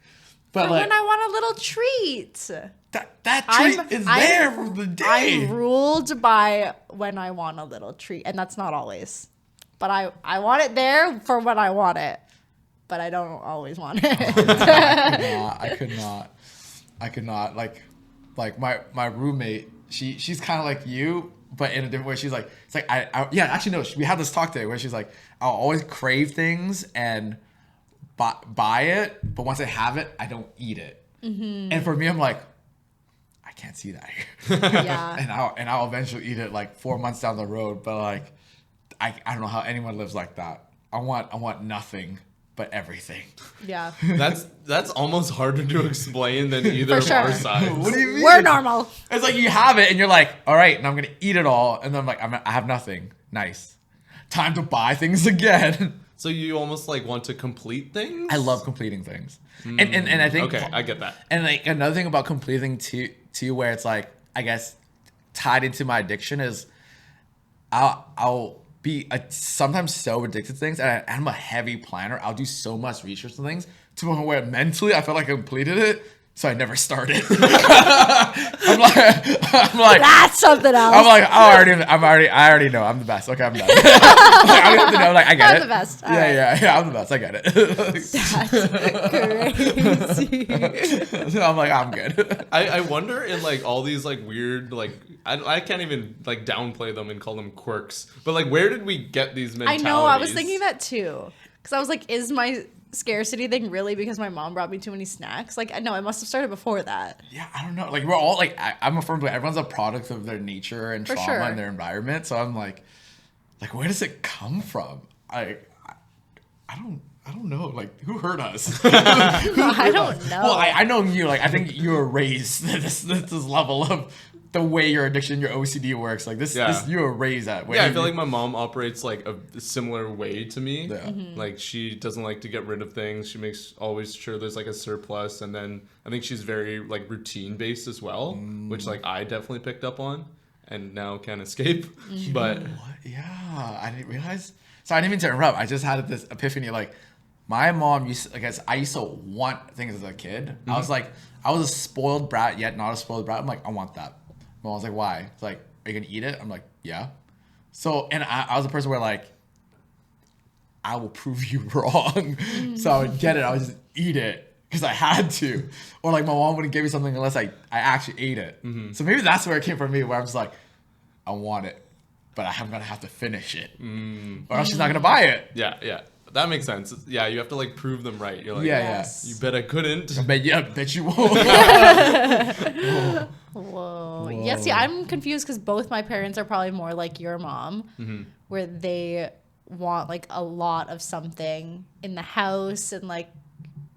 But like, when I want a little treat. That treat is there for the day. I'm ruled by when I want a little treat, and that's not always. But I want it there for when I want it. But I don't always want it. I could not. Like my roommate, she's kind of like you, but in a different way. She's like, it's like actually no. We had this talk today where she's like, I'll always crave things and buy it, but once I have it, I don't eat it. Mm-hmm. And for me, I'm like, I can't see that here. Yeah. and I'll eventually eat it like 4 months down the road. But like, I don't know how anyone lives like that. I want nothing but everything. Yeah. That's almost harder to explain than either For of our sure. sides. What do you mean? We're normal. It's like you have it and you're like, all right, and I'm going to eat it all. And then I'm like, I have nothing. Nice. Time to buy things again. So you almost like want to complete things? I love completing things. And I think... Okay, I get that. And like another thing about completing too, where it's like, I guess, tied into my addiction is I'll be sometimes so addicted to things, and I'm a heavy planner. I'll do so much research on things to the point where mentally I felt like I completed it, so I never started. I'm like That's something else. I'm like, I already know. I'm the best. Okay, I'm done. Like, I don't have to know. Like, I get I'm it. the best. All Yeah, I'm the best. I get it. That's crazy. I'm like, I'm good. I wonder in like all these like weird like I can't even like downplay them and call them quirks, but like where did we get these I mentalities? know. I was thinking that too, because I was like, is my scarcity thing really because my mom brought me too many snacks? Like, no, it must have started before that. Yeah, I don't know. Like, we're all like, I'm a firm believer. Everyone's a product of their nature and For trauma sure. and their environment. So I'm like, where does it come from? I don't know. Like, who hurt us? I don't know. Well, I know you. Like, I think you were raised this level of the way your addiction, your OCD works. Like this you were raised that way. Yeah, I feel like my mom operates like a similar way to me. Yeah. Mm-hmm. Like she doesn't like to get rid of things. She makes always sure there's like a surplus, and then I think she's very like routine based as well, which like I definitely picked up on and now can't escape. But What? Yeah, I didn't realize. So I didn't mean to interrupt. I just had this epiphany. Like, my mom used to, I used to want things as a kid. I was like, I was a spoiled brat yet not a spoiled brat. I'm like, I want that. My mom was like, why? It's like, are you gonna eat it? I'm like, yeah. So, and I was a person where like, I will prove you wrong. So I would get it. I would just eat it because I had to. Or like my mom wouldn't give me something unless I actually ate it. So maybe that's where it came from me, where I was like, I want it, but I'm gonna have to finish it, or else she's not gonna buy it. yeah, that makes sense. Yeah, you have to like prove them right. You're like, Yes. you bet I couldn't. I bet you won't. Whoa. Yeah, see, I'm confused because both my parents are probably more like your mom, where they want like a lot of something in the house and like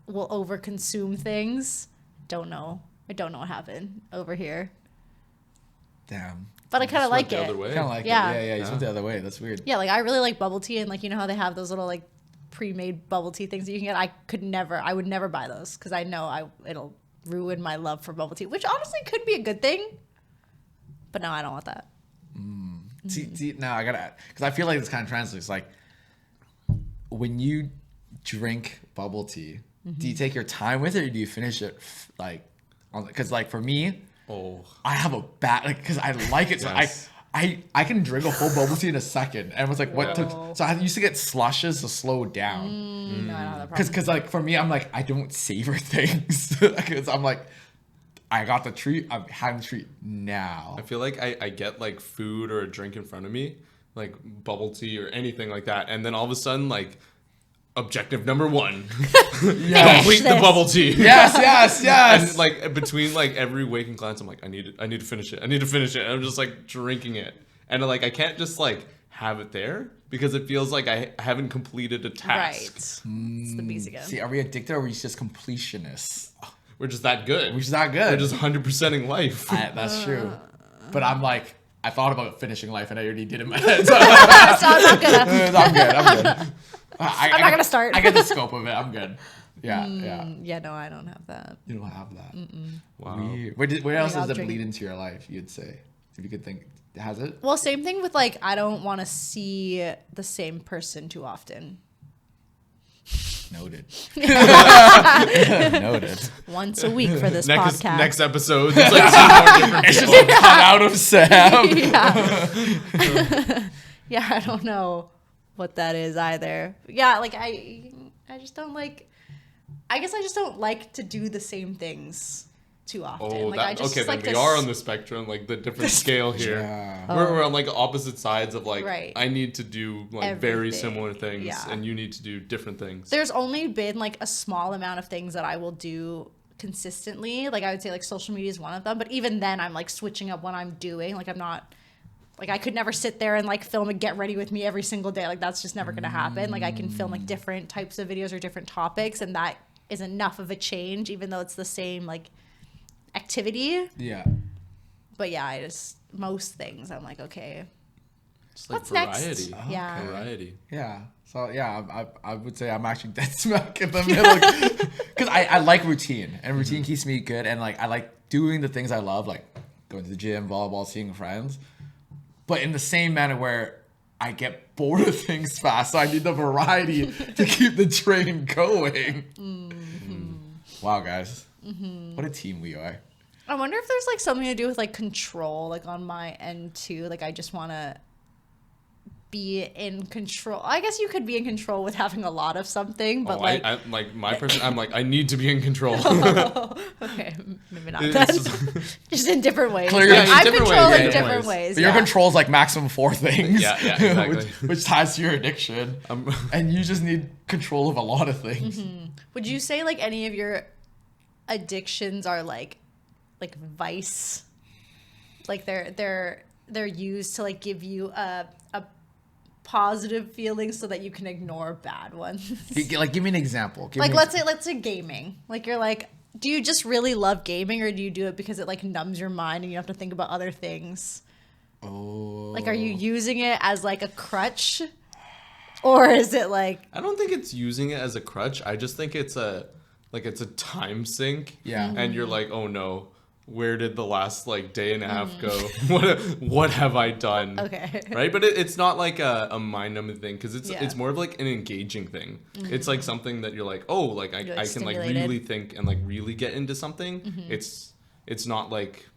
will overconsume things. Don't know. I don't know what happened over here. Damn. But I kind of like the it. other way. Kind of like Yeah. it. Yeah. You went the other way. That's weird. Yeah, like I really like bubble tea, and like you know how they have those little like pre-made bubble tea things that you can get. I would never buy those because I know it'll ruin my love for bubble tea, which honestly could be a good thing. But no, I don't want that. See, now I gotta, because I feel like this kind of translates. Like, when you drink bubble tea, do you take your time with it, or do you finish it like? Because like for me, I have a bad because I like it. So Yes. I can drink a whole bubble tea in a second. And everyone's like, what took? Whoa. So I used to get slushes to slow down. No, I don't have that problem. Because like for me, I'm like, I don't savor things. Because I'm like, I got the treat. I'm having the treat now. I feel like I get like food or a drink in front of me, like bubble tea or anything like that, and then all of a sudden like objective number 1, complete the bubble tea. Yes. And like between like every waking glance, I'm like, I need to finish it. And I'm just like drinking it, and like I can't just like have it there because it feels like I haven't completed a Right. task. It's the bees again. See, are we addicted, or are we just completionists? We're just that good. Which is not good. We're just 100%ing life. That's true. But I'm like, I thought about finishing life, and I already did it in my head. So So I'm not gonna. I'm good. I'm not gonna start. I get the scope of it. I'm good. Yeah. Yeah, no, I don't have that. You don't have that. Wow. Weird. Where else does it drinking. bleed into your life, you'd say? If you could think. Has it? Well, same thing with like I don't want to see the same person too often. Noted. Noted. Once a week for this podcast. Next episode, there's like 2 more different It's people. just a cut out of Sam. Yeah. Yeah, I don't know what that is either. Yeah, like I just don't like. I guess I just don't like to do the same things too often. Oh, like I just okay. Then like we to are on the spectrum, like the different scale here. Yeah. We're on like opposite sides of like Right. I need to do like very Everything. similar things, Yeah. and you need to do different things. There's only been like a small amount of things that I will do consistently. Like I would say like social media is one of them, but even then I'm like switching up what I'm doing. Like I'm not Like I could never sit there and like film a get ready with me every single day. Like that's just never going to happen. Like I can film like different types of videos or different topics, and that is enough of a change, even though it's the same like activity. Yeah. But yeah, I just, most things I'm like, okay, It's like what's variety. next? Okay. Yeah. Variety. Yeah. So yeah, I would say I'm actually dead smack in the middle because I like routine, and routine keeps me good, and like I like doing the things I love, like going to the gym, volleyball, seeing friends, but in the same manner where I get bored of things fast, so I need the variety to keep the train going. Wow, guys, what a team we are. I wonder if there's like something to do with like control, like on my end too. Like I just want to be in control. I guess you could be in control with having a lot of something, but I like my person. I'm like, I need to be in control. Okay, maybe not then. Just in different ways. Clearly, Like, in I'm different controlling ways, yeah, different ways. But your control is like maximum 4 things. Yeah, exactly. which ties to your addiction. And you just need control of a lot of things. Would you say like any of your addictions are like vice? Like they're used to like give you a positive feeling so that you can ignore bad ones. Like, give me an example. Like let's say gaming. Like you're like, do you just really love gaming, or do you do it because it like numbs your mind and you have to think about other things? Oh. Like, are you using it as like a crutch, or is it like? I don't think it's using it as a crutch. I just think it's a time sink. Yeah. And you're like, oh no, where did the last like day and a half go? What have I done? Okay. Right, but it's not like a mind numbing thing, because it's more of like an engaging thing. It's like something that you're like, oh, like I can like really think and like really get into something. It's not like,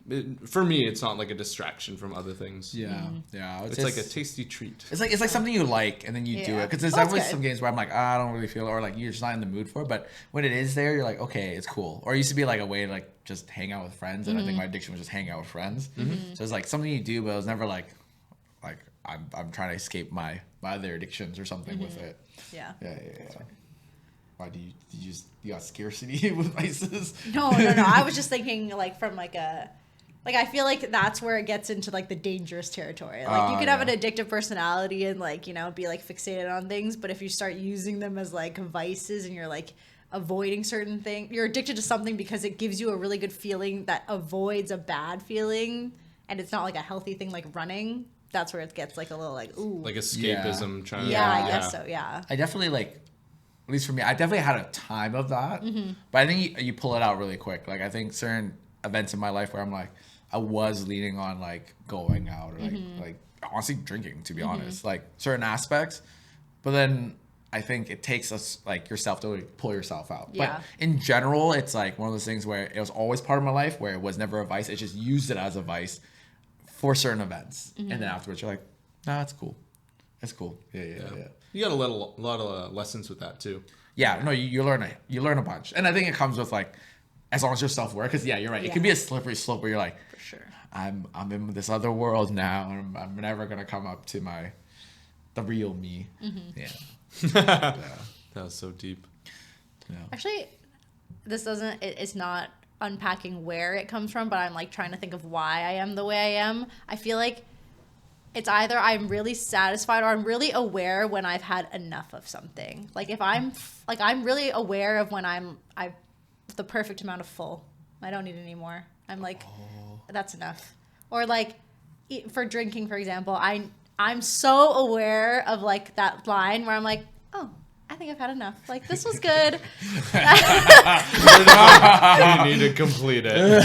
for me, it's not like a distraction from other things. Yeah. Yeah. It's like a tasty treat. It's like something you like, and then you do it. Because there's always some games where I'm like, I don't really feel it, or like you're just not in the mood for it. But when it is there, you're like, okay, it's cool. Or it used to be like a way to like just hang out with friends, and I think my addiction was just hang out with friends. So it's like something you do, but it was never like I'm trying to escape my other addictions or something with it. Yeah. Yeah. Why do you got scarcity with vices? No. I was just thinking like from like I feel like that's where it gets into like the dangerous territory. Like you can have an addictive personality and like, you know, be like fixated on things, but if you start using them as like vices and you're like avoiding certain things, you're addicted to something because it gives you a really good feeling that avoids a bad feeling, and it's not like a healthy thing like running. That's where it gets like a little like, ooh. Like escapism. Trying to. Yeah, I guess so, yeah. I definitely like, at least for me, I definitely had a time of that, but I think you pull it out really quick. Like I think certain events in my life where I'm like, I was leaning on like going out or like honestly drinking, to be honest, like certain aspects, but then I think it takes us like yourself to really pull yourself out. Yeah. But in general, it's like one of those things where it was always part of my life where it was never a vice. It just used it as a vice for certain events, and then afterwards you're like, nah, it's cool. It's cool. Yeah. You got a lot of lessons with that too. Yeah, no, you learn a bunch, and I think it comes with like, as long as you're self-aware, because you're right. It can be a slippery slope where you're like, For sure. I'm in this other world now, and I'm never gonna come up to the real me. Yeah. That was so deep. Yeah. Actually, it's not unpacking where it comes from, but I'm like trying to think of why I am the way I am. I feel like it's either I'm really satisfied or I'm really aware when I've had enough of something. Like if I'm really aware of when I've the perfect amount of full. I don't need any more. I'm like, that's enough. Or like for drinking, for example, I'm so aware of like that line where I'm like, oh, I think I've had enough. Like this was good. You need to complete it.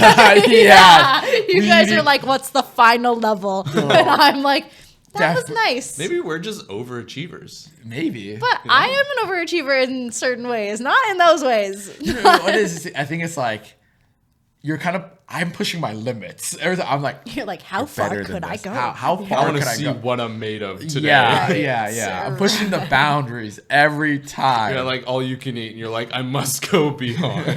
Yeah. You guys are like, what's the final level? And I'm like, that was nice. Maybe we're just overachievers. Maybe. But I am an overachiever in certain ways, not in those ways. You know what it is? I think it's like I'm pushing my limits. I'm like, you're like, how far could I go? How far I want to could I see go? what I'm made of today. Yeah. I'm pushing the boundaries every time. Yeah, like all you can eat, and you're like, I must go beyond.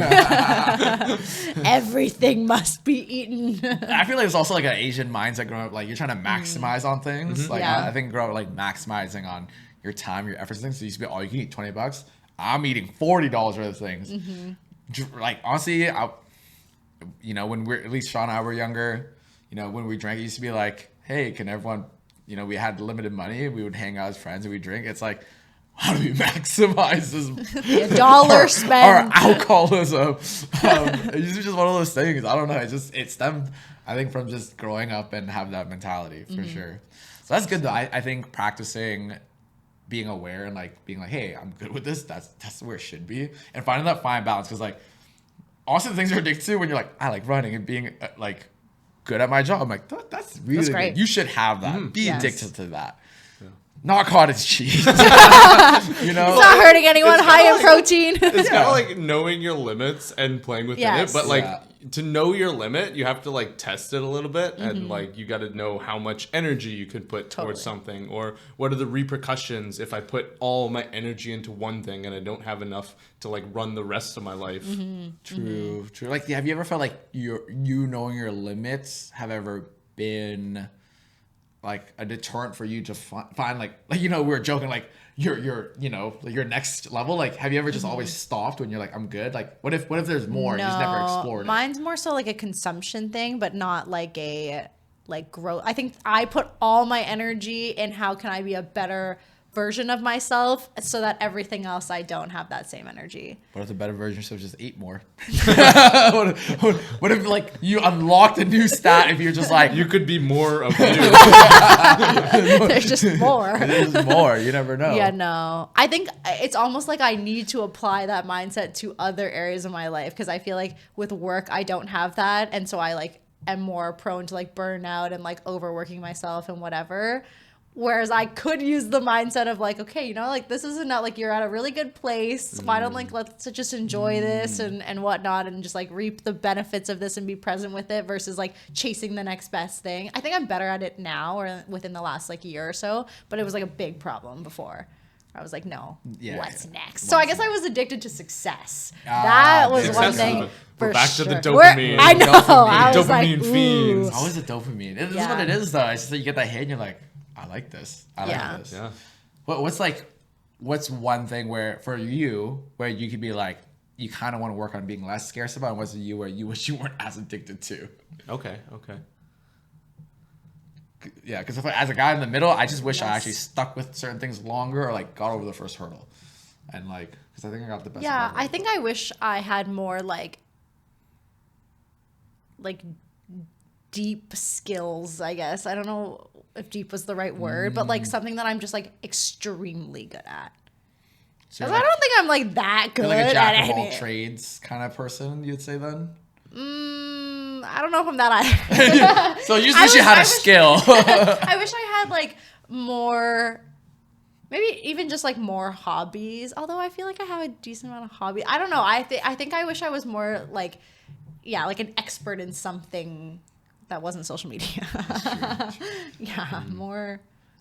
Everything must be eaten. I feel like it's also like an Asian mindset growing up. Like you're trying to maximize on things. Like I think growing up like maximizing on your time, your efforts, and things. So it used to be all you can eat $20. I'm eating $40 worth of things. Like honestly, when we're, at least Sean and I were younger, when we drank, it used to be like, hey, can everyone, you know, we had limited money, we would hang out as friends and we drink. It's like, how do we maximize this dollar spent? Our alcoholism. It's just one of those things. I don't know. It stemmed, I think, from just growing up and have that mentality for sure. So that's good though. I think practicing being aware and like being like, hey, I'm good with this. That's where it should be, and finding that fine balance. Because like, also the things you're addicted to when you're like, I like running and being like good at my job. I'm like, that's really great. good. You should have that. Be Yes. addicted to that. Not cottage cheese. You know, It's not hurting anyone. High in protein. It's kind of like knowing your limits and playing within Yes. it, but like to know your limit, you have to like test it a little bit, and like you got to know how much energy you can put towards something, or what are the repercussions if I put all my energy into one thing and I don't have enough to like run the rest of my life. True. Like, have you ever felt like you knowing your limits have ever been like a deterrent for you to find like you know, we were joking like your you know, like your next level? Like, have you ever just always stopped when you're like, I'm good? Like, what if there's more and you just never explored it? Mine's more so like a consumption thing, but not like a like growth. I think I put all my energy in how can I be a better version of myself, so that everything else I don't have that same energy. What if the better version of yourself just ate more? what if like you unlocked a new stat if you're just like You could be more of you. There's just more. there's more, you never know. Yeah, no. I think it's almost like I need to apply that mindset to other areas of my life, because I feel like with work I don't have that, and so I like am more prone to like burnout and like overworking myself and whatever. Whereas I could use the mindset of like, okay, you know, like this isn't not like you're at a really good place. Why don't like let's just enjoy this and whatnot, and just like reap the benefits of this and be present with it, versus like chasing the next best thing. I think I'm better at it now, or within the last like year or so, but it was like a big problem before. I was like, no, what's next? So I guess I was addicted to success. That was one thing. We're back to the We're- dopamine. I know. I was Dopamine like, fiends. ooh. Always the dopamine. This is what it is though. It's just that you get that hit and you're like, I like this. I like this. Yeah. What's one thing where for you where you could be like, you kind of want to work on being less scarce about, and what's you where you wish you weren't as addicted to? Okay. Yeah, because as a guy in the middle, I just wish I actually stuck with certain things longer, or like got over the first hurdle, and like because I think I got the best. Yeah, I think I wish I had more like deep skills, I guess. I don't know if deep was the right word, but like something that I'm just like extremely good at. So Because I don't think I'm like that good you're like a at jack of all anything. trades kind of person, you'd say then. I don't know if I'm that either. So you just wish you had a skill. I wish I had like more, maybe even just like more hobbies. Although I feel like I have a decent amount of hobbies. I don't know. I think I wish I was more like, like an expert in something that wasn't social media. Yeah, more.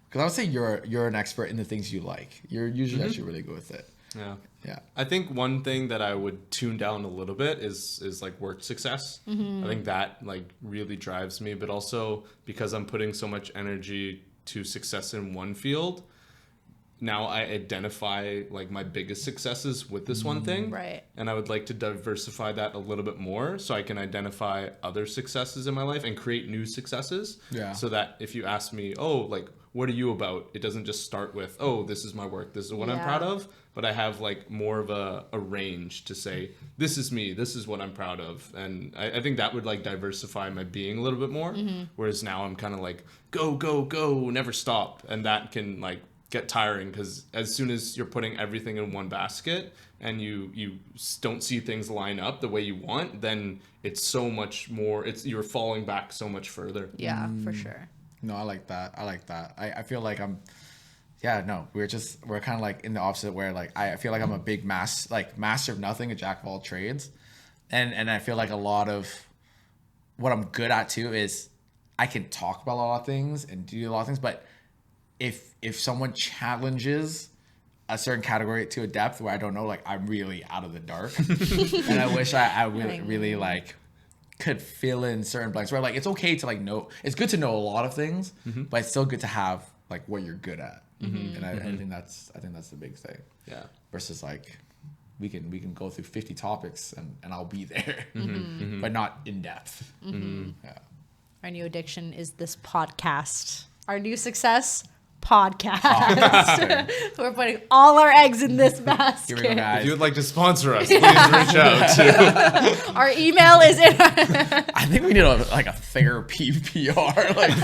Because I would say you're an expert in the things you like. You're usually actually really good with it. Yeah. I think one thing that I would tune down a little bit is like work success. I think that like really drives me, but also because I'm putting so much energy to success in one field, now I identify like my biggest successes with this one thing. Right. And I would like to diversify that a little bit more so I can identify other successes in my life and create new successes. Yeah. So that if you ask me, oh, like, what are you about? It doesn't just start with, oh, this is my work. This is what I'm proud of. But I have like more of a range to say, this is me. This is what I'm proud of. And I think that would like diversify my being a little bit more. Whereas now I'm kind of like, go, go, go, never stop. And that can like get tiring, because as soon as you're putting everything in one basket and you don't see things line up the way you want, then it's so much more, you're falling back so much further. Yeah, for sure. No, I like that. I feel like we're kind of like in the opposite, where like I feel like I'm a big master of nothing, a jack of all trades. And I feel like a lot of what I'm good at too is I can talk about a lot of things and do a lot of things, but if someone challenges a certain category to a depth where I don't know, like I'm really out of the dark. And I wish I really like could fill in certain blanks where like it's okay to like know, it's good to know a lot of things, but it's still good to have like what you're good at. And I think that's the big thing. Yeah. Versus like we can go through 50 topics and I'll be there, but not in depth. Yeah. Our new addiction is this podcast. Our new success, podcast. We're putting all our eggs in this basket. If you would like to sponsor us, please reach out to. Our email is in. I think we need a therapy PR. Like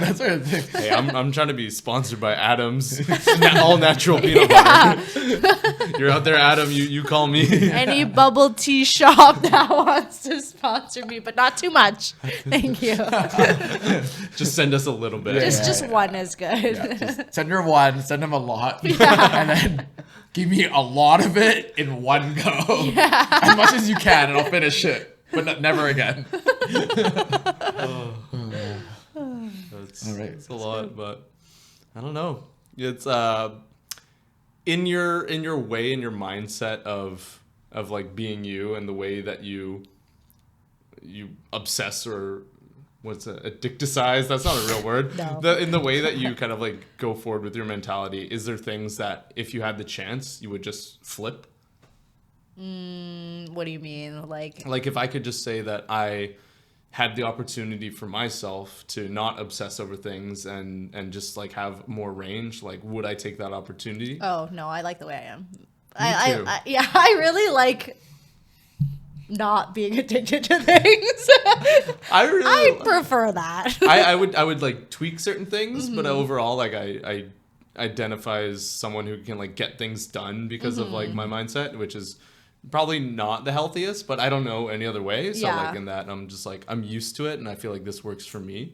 that sort of thing. Hey, I'm trying to be sponsored by Adam's all natural peanut butter. You're out there, Adam. You call me. Any bubble tea shop that wants to sponsor me, but not too much. Thank you. Just send us a little bit. Just one is good. Yeah, just send her one, send him a lot, and then give me a lot of it in one go. As much as you can, and I'll finish it, but never again. That's a lot, but I don't know. It's in your way, in your mindset of like being you, and the way that you obsess or what's it, addicticize? That's not a real word. No. In the way that you kind of like go forward with your mentality, is there things that if you had the chance, you would just flip? What do you mean? Like if I could just say that I had the opportunity for myself to not obsess over things and just like have more range, like would I take that opportunity? Oh no, I like the way I am. I really like not being addicted to things. I prefer that. I would like tweak certain things, but overall, like I identify as someone who can like get things done because of like my mindset, which is probably not the healthiest, but I don't know any other way. So like in that, I'm just like, I'm used to it, and I feel like this works for me.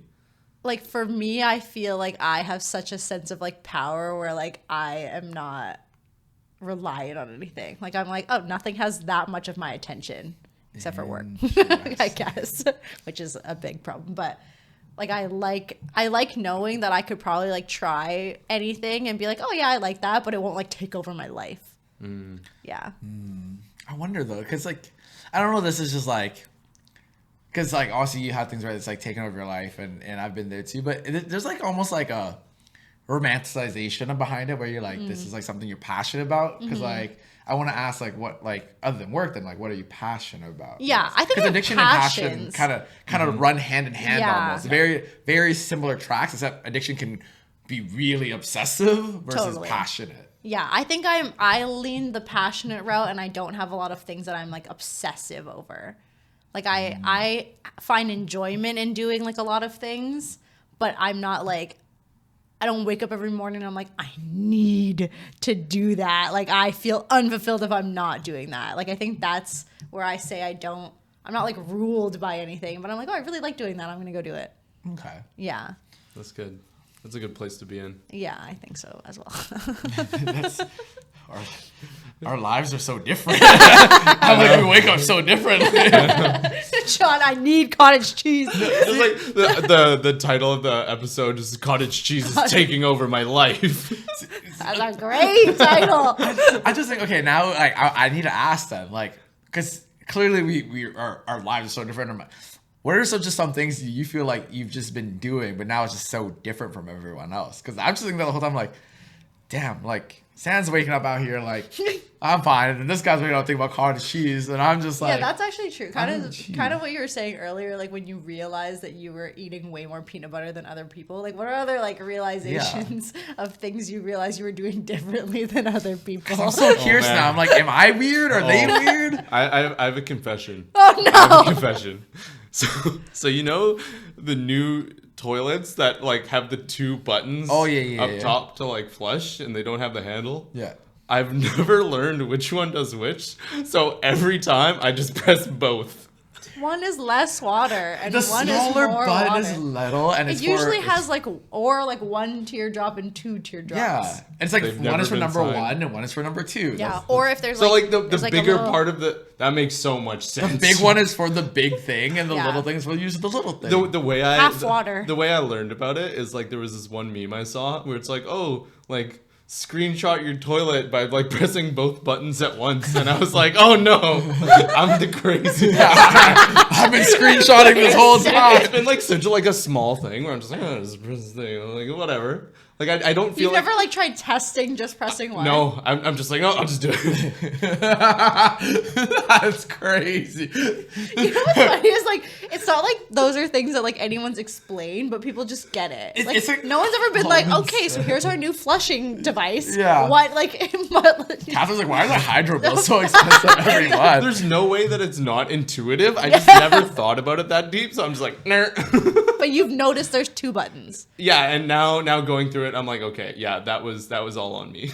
Like for me, I feel like I have such a sense of like power where like I am not reliant on anything. Like I'm like, oh, nothing has that much of my attention except for work. I guess, which is a big problem. But like I like knowing that I could probably like try anything and be like, oh yeah, I like that, but it won't like take over my life. Yeah. I wonder though, because like I don't know, this is just like, because like obviously you have things where it's like taking over your life, and I've been there too, but there's like almost like a romanticization behind it where you're like, this is like something you're passionate about, because like I want to ask like what, like other than work, then like what are you passionate about? Yeah, I think addiction and passion kind of run hand in hand almost. Very, very similar tracks, except addiction can be really obsessive versus passionate. Yeah, I think I lean the passionate route, and I don't have a lot of things that I'm like obsessive over. Like I find enjoyment in doing like a lot of things, but I'm not like, I don't wake up every morning and I'm like, I need to do that. Like I feel unfulfilled if I'm not doing that. Like I think that's where I say I'm not like ruled by anything, but I'm like, oh, I really like doing that. I'm going to go do it. Okay. Yeah. That's good. That's a good place to be in. Yeah, I think so as well. Our lives are so different. How like we wake up so different. Sean, I need cottage cheese. It's like the title of the episode is "Cottage Cheese is Taking Over My Life." That's a great title. I just think, okay, now like I need to ask them, like, because clearly our lives are so different. What are some things you feel like you've just been doing, but now it's just so different from everyone else? Because I'm just thinking the whole time, like, damn, like Sam's waking up out here like I'm fine, and this guy's waking up thinking about cottage cheese, and I'm just like, yeah, that's actually true. Kind of what you were saying earlier, like when you realized that you were eating way more peanut butter than other people. Like, what are other like realizations of things you realized you were doing differently than other people? I'm so curious now. I'm like, am I weird? Are they weird? I have a confession. Oh no! I have a confession. So you know the new toilets that like have the two buttons up top to like flush, and they don't have the handle? Yeah. I've never learned which one does which, so every time I just press both. One is less water, and the one is more smaller button water. is little, and it usually has like one teardrop and two teardrops. Yeah, it's like one is for number one and one is for number two. Yeah, or if there's so like the like bigger little... part of that makes so much sense. The big one is for the big thing, and the little things will use the little thing. The way water. The way I learned about it is like there was this one meme I saw where it's like, oh, like screenshot your toilet by like pressing both buttons at once, and I was like, oh no, I'm the crazy guy. I've been screenshotting this whole time. It's been like such a small thing where I'm just like, oh, just press this thing. I'm like, whatever. Like I don't feel You've never like tried testing just pressing one? No, I'm just like, I'll just do it. That's crazy. You know what's funny is like it's not like those are things that like anyone's explained, but people just get it. It's like no one's ever been like, okay, so here's our new flushing device. Yeah. What like? But, Catherine's like, why is the hydro bill so expensive every month? There's no way that it's not intuitive. I just never thought about it that deep, so I'm just like, nah. But you've noticed there's 2 buttons. Yeah, and now going through it, I'm like, okay, yeah, that was all on me.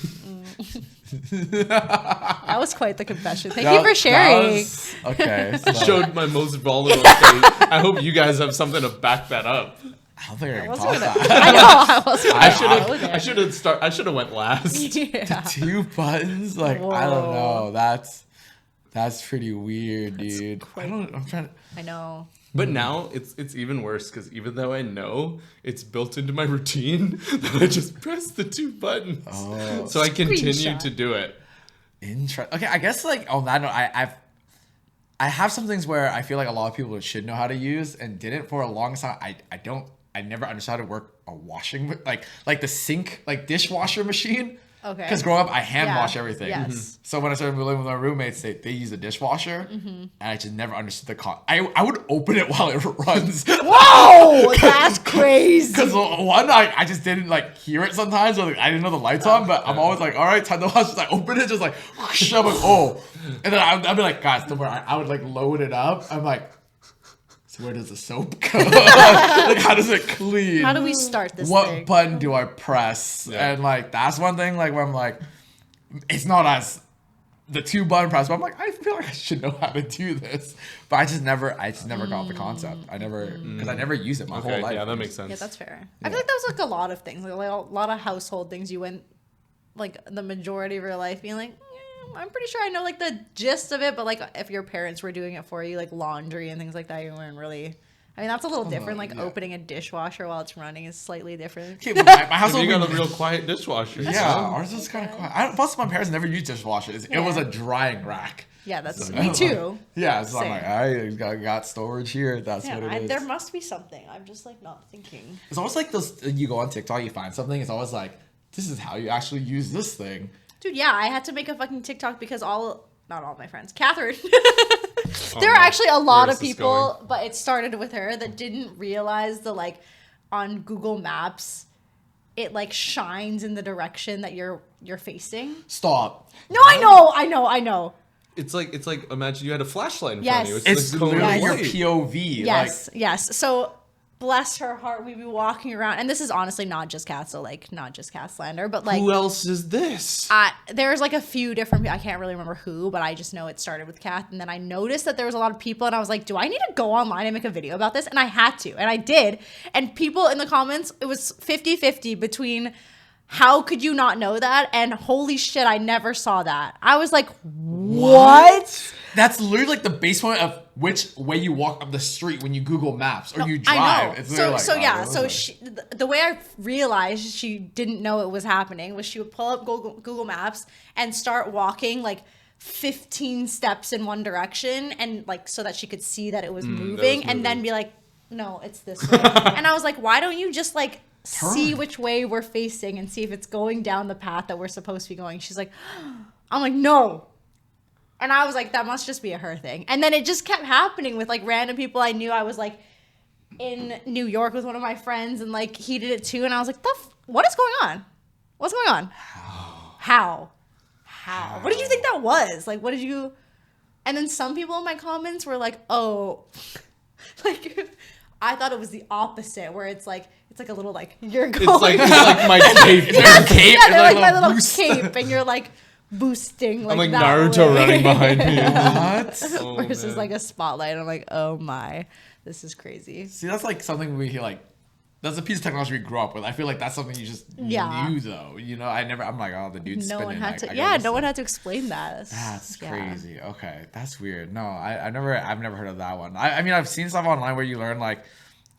That was quite the confession. Thank you for sharing. Okay. I showed my most vulnerable state. I hope you guys have something to back that up. I don't think I can wasn't top gonna- that. I know. I wasn't I should have went last. Yeah. 2 buttons? Like, I don't know. That's pretty weird, dude. I'm trying to... I know. But now it's even worse because even though I know it's built into my routine, that I just press the 2 buttons, so I continue to do it. Okay, I guess like on that note, I have some things where I feel like a lot of people should know how to use and didn't for a long time. I never understood how to work a washing like the sink like dishwasher machine. Okay. Because growing up, I hand wash everything. Yes. So when I started living with my roommates, they use a dishwasher, and I just never understood the I would open it while it runs. Whoa, that's crazy. Because one, I just didn't like hear it sometimes, or like, I didn't know the lights on. But I'm always like, all right, time to wash. Just like open it, just like whoosh, I'm like, oh, and then I'd be like, guys, don't worry. I would like load it up. I'm like, so where does the soap go? Like, how does it clean? How do we start this What thing? button do I press? Yeah. And like that's one thing. Like when I'm like, it's not as the 2 button press, but I'm like, I feel like I should know how to do this. But I just never got the concept. I never use it my whole life. Yeah, that makes sense. Yeah, that's fair. I feel like that was like a lot of things, like a lot of household things. You went like the majority of your life being like, I'm pretty sure I know like the gist of it, but like if your parents were doing it for you, like laundry and things like that, you weren't really. I mean, that's a little different. Like opening a dishwasher while it's running is slightly different. Okay, but my house You got a real quiet dishwasher. yeah, ours is kind of quiet. Plus, my parents never used dishwashers. It was a drying rack. Yeah, that's me too. Yeah, so Same. I'm like, I got storage here. That's what it is. There must be something. I'm just like not thinking. It's almost like those. You go on TikTok, you find something. It's always like, this is how you actually use this thing. Dude, yeah, I had to make a fucking TikTok because not all my friends, Catherine. There are actually a lot of people, but it started with her that didn't realize the like on Google Maps, it like shines in the direction that you're facing. Stop. No, I know. It's like imagine you had a flashlight in Yes. front of you. It's the cone of literally your light. POV. Yes. So bless her heart, we'd be walking around, and this is honestly not just Cat, so like not just Cat slander, but like Who else is this? there's like a few different, I can't really remember who, but I just know it started with Cat, and then I noticed that there was a lot of people, and I was like, do I need to go online and make a video about this? And I had to, and I did, and people in the comments, it was 50-50 between how could you not know that and holy shit, I never saw that. I was like, what? That's literally like the base point of which way you walk up the street when you Google Maps or you drive. I know. It's literally The way I realized she didn't know it was happening was she would pull up Google Maps and start walking like 15 steps in one direction and like so that she could see that it was moving and then be like, no, it's this way. And I was like, why don't you just like see which way we're facing and see if it's going down the path that we're supposed to be going? She's like, I'm like, no. And I was like, that must just be a her thing. And then it just kept happening with like random people I knew. I was like in New York with one of my friends and like he did it too. And I was like, what is going on? What's going on? How? What did you think that was? Like, what did you... And then some people in my comments were like, oh, like I thought it was the opposite where it's like a little like, you're going... It's like my cape. It's like a cape. Yeah, they're like my little boost. cape and you're like boosting like I'm like that Naruto way. running behind me. What? Oh, versus man. like a spotlight. I'm like, oh my, this is crazy. See, that's like something we like. That's a piece of technology we grew up with. I feel like that's something you just knew, though. You know, I'm like, oh, the dude's No spinning. one had like, to. No one had to explain that. That's Yeah. crazy. Okay, that's weird. No, I've never heard of that one. I mean, I've seen stuff online where you learn like,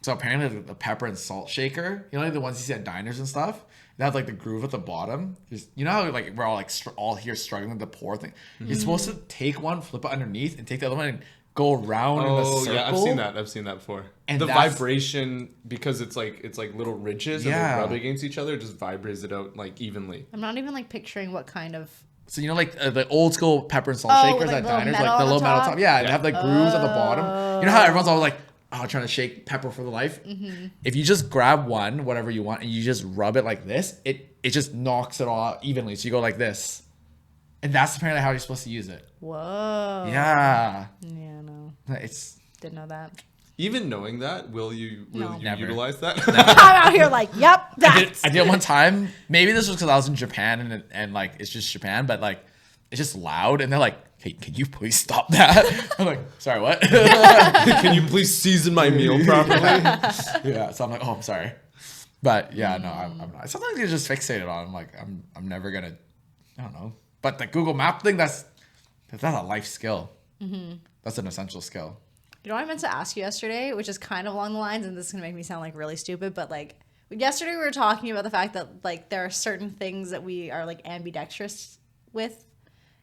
so apparently the pepper and salt shaker, you know, like the ones you see at diners and stuff. That has like the groove at the bottom. Just, you know how like we're all like all here struggling to pour thing. You're supposed to take one, flip it underneath, and take the other one and go around in a circle. Yeah, I've seen that before. And the vibration, because it's like little ridges and they rub against each other, it just vibrates it out like evenly. I'm not even like picturing what kind of. So you know, like the old school pepper and salt shakers at diners, like the little metal top. Yeah, they have like grooves at the bottom. You know how everyone's always like, trying to shake pepper for the life. Mm-hmm. If you just grab one, whatever you want, and you just rub it like this, it just knocks it all out evenly. So you go like this, and that's apparently how you're supposed to use it. Whoa. Yeah. Yeah, no. Didn't know that. Even knowing that, will you utilize that? I'm out here like, yep, I did one time. Maybe this was because I was in Japan and like it's just Japan, but like it's just loud, and they're like, "Hey, can you please stop that?" I'm like, "Sorry, what?" Can you please season my meal properly? Yeah. So I'm like, "Oh, I'm sorry," but yeah, no, I'm not. Sometimes you just fixated on. I'm like, I'm never gonna. I don't know. But the Google Map thing, that's a life skill. Mm-hmm. That's an essential skill. You know what I meant to ask you yesterday, which is kind of along the lines, and this is going to make me sound like really stupid, but like yesterday we were talking about the fact that like there are certain things that we are like ambidextrous with.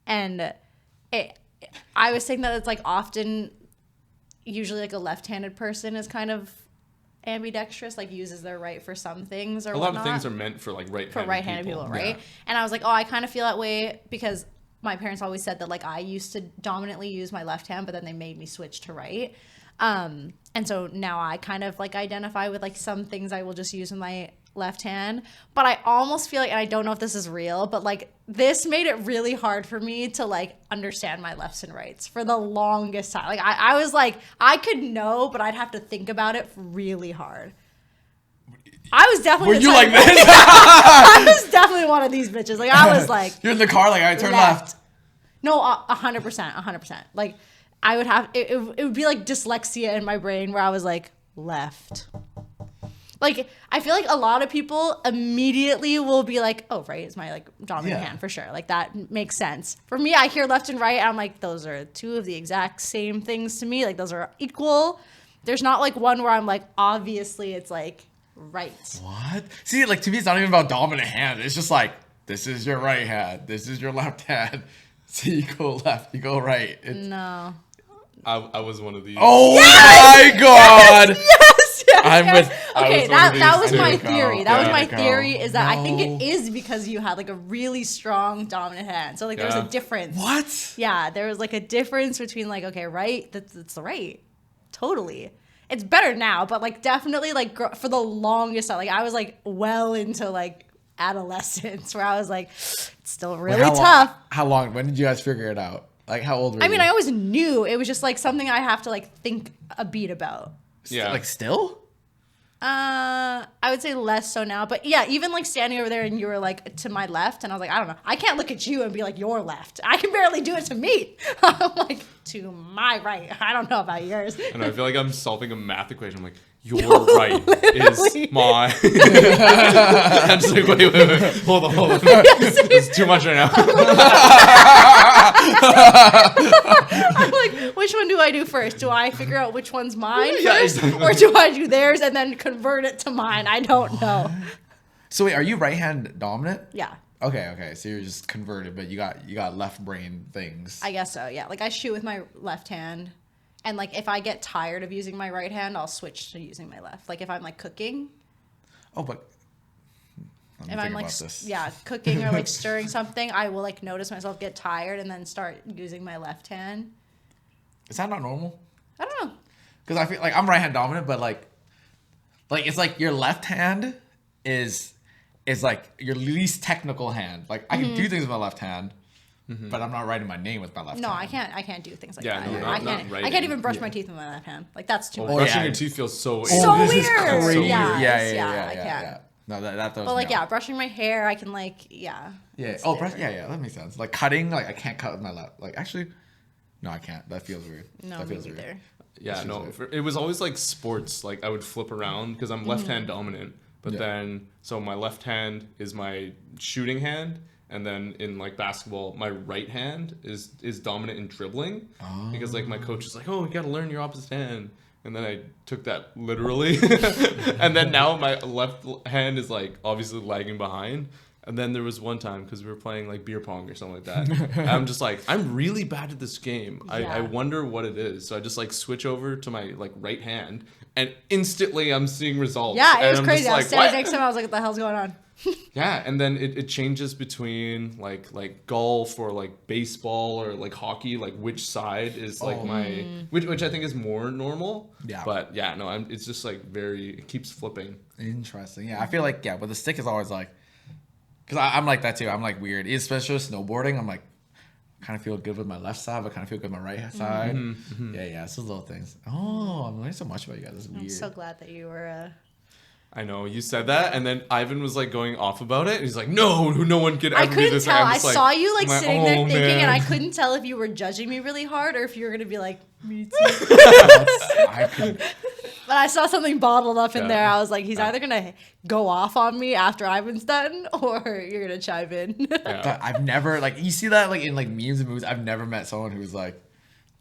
And I was saying that it's like often, usually like a left-handed person is kind of ambidextrous, like uses their right for some things or whatnot. A lot of things are meant for like right-handed people, right? Yeah. And I was like, I kind of feel that way because my parents always said that like I used to dominantly use my left hand, but then they made me switch to right. And so now I kind of like identify with like some things I will just use with my left hand, but I almost feel like, and I don't know if this is real, but like this made it really hard for me to like understand my lefts and rights for the longest time. Like I was like, I could know, but I'd have to think about it really hard. I was definitely. Were you like this? I was definitely one of these bitches. Like I was like. You're in the car, like I turn left. No, 100%. Like I would have it would be like dyslexia in my brain where I was like left. Like I feel like a lot of people immediately will be like, "Oh, right is my like dominant hand for sure." Like that makes sense. For me, I hear left and right, and I'm like, those are two of the exact same things to me. Like those are equal. There's not like one where I'm like, obviously it's like. Right. What? See, like to me, it's not even about dominant hand. It's just like this is your right hand, this is your left hand. So you go left, you go right. No. I was one of these. Oh my god! Yes. Okay, that was my Danica. theory. That was my theory. Is that I think it is because you had like a really strong dominant hand. So like there was a difference. What? Yeah, there was like a difference between like right, that's the right, totally. It's better now, but like definitely like for the longest time, like I was like well into like adolescence where I was like, it's still really tough. How long? When did you guys figure it out? Like how old were you? I mean, I always knew. It was just like something I have to like think a beat about. Yeah. Like still? I would say less so now, but yeah, even like standing over there and you were like to my left, and I was like, I don't know, I can't look at you and be like your left. I can barely do it to me. I'm like to my right. I don't know about yours. And I feel like I'm solving a math equation. I'm like, your right is my. I'm just like, wait, hold on. It's too much right now. I'm like, which one do I do first? Do I figure out which one's mine first, or do I do theirs and then convert it to mine? I don't know. So wait, are you right hand dominant? Yeah. Okay. So you're just converted, but you got left brain things. I guess so. Yeah. Like I shoot with my left hand, and like if I get tired of using my right hand, I'll switch to using my left. Like if I'm like cooking. Oh, but. If I'm like cooking or like stirring something, I will like notice myself get tired and then start using my left hand. Is that not normal? I don't know. Because I feel like I'm right hand dominant, but like it's like your left hand is like your least technical hand. Like I can do things with my left hand, but I'm not writing my name with my left hand. No, I can't do things like that. No, I can't even brush my teeth with my left hand. Like that's too much. Brushing your teeth feels so weird. So this weird. Is crazy. Yeah, I can't. Yeah. No, that but like brushing my hair, I can like Yeah. Oh, that makes sense. Like cutting, like I can't cut with my left. Like actually, no, I can't. That feels weird. No, that feels me neither. weird. Yeah, no. It was always like sports. Like I would flip around because I'm left hand dominant, but then so my left hand is my shooting hand, and then in like basketball, my right hand is dominant in dribbling because like my coach is like, oh, you got to learn your opposite hand. And then I took that literally. And then now my left hand is like obviously lagging behind And then there was one time, because we were playing like beer pong or something like that. And I'm just like, I'm really bad at this game. I wonder what it is. So I just like switch over to my like right hand, and instantly I'm seeing results. Yeah, it was I'm crazy. I was standing what? next to him. I was like, what the hell's going on? Yeah, and then it changes between like golf or like baseball or like hockey, like which side is like which I think is more normal. Yeah. But yeah, no, it's just like it keeps flipping. Interesting. Yeah, I feel like but the stick is always like, because I'm like that too. I'm like weird, especially with snowboarding. I'm like, kind of feel good with my left side, but kind of feel good with my right side. Yeah, it's those little things. Oh, I'm learning so much about you guys. It's weird. I'm so glad that you were. I know you said that, and then Ivan was like going off about it. And he's like, "No one could ever do this." I couldn't tell. I saw you like sitting there thinking, man. and I couldn't tell if you were judging me really hard or if you were gonna be like, "Me too." But I saw something bottled up in there. I was like, he's either gonna go off on me after Ivan's done, or you're gonna chime in. I've never like you see that like in like memes and movies. I've never met someone who's like.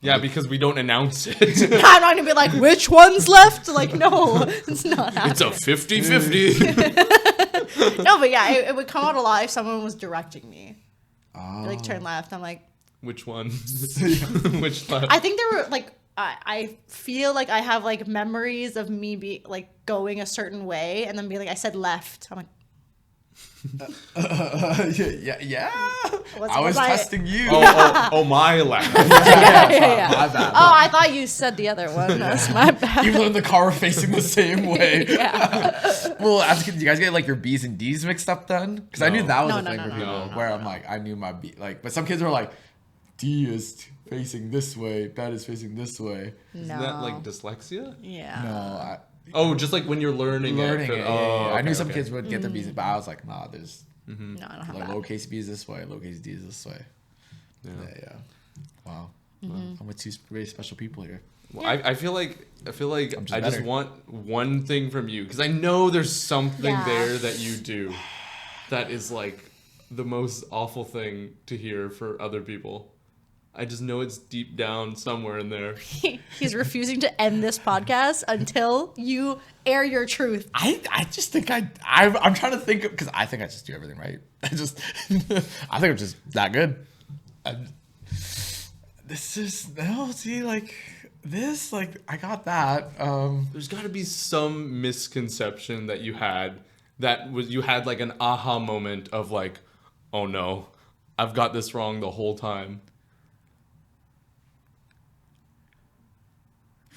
Yeah, because we don't announce it. I'm not gonna be like, which one's left? Like, no, it's not happening. It's a 50-50. No, but yeah, it would come out a lot if someone was directing me. Oh. Like, turn left. I'm like, which one? Which left? I think there were like, I feel like I have like memories of me be like going a certain way and then being like, I said left. I'm like, yeah. I was testing you. Oh, my left. My bad. Oh, I thought you said the other one. That's my bad. Even though in the car we're facing the same way. Yeah. Well, as kids, you guys get like your B's and D's mixed up then? Because I knew that was a thing for people where I'm like, I knew my B. Like, but some kids were like, D is facing this way, bad is facing this way. No. Isn't that like dyslexia? Yeah. No, just like when you're learning it. Yeah. I knew some kids would get their B's, but I was like, nah, there's No, I don't have like that. lowercase B is this way, lowercase D is this way. Yeah. Wow. I'm with two very special people here. Well, I feel like I just want one thing from you, because I know there's something there that you do that is like the most awful thing to hear for other people. I just know it's deep down somewhere in there. He's refusing to end this podcast until you air your truth. I just think I'm trying to think because I think I just do everything right. I think I'm just that good. I got that. There's got to be some misconception that you had like an aha moment of like, oh no, I've got this wrong the whole time.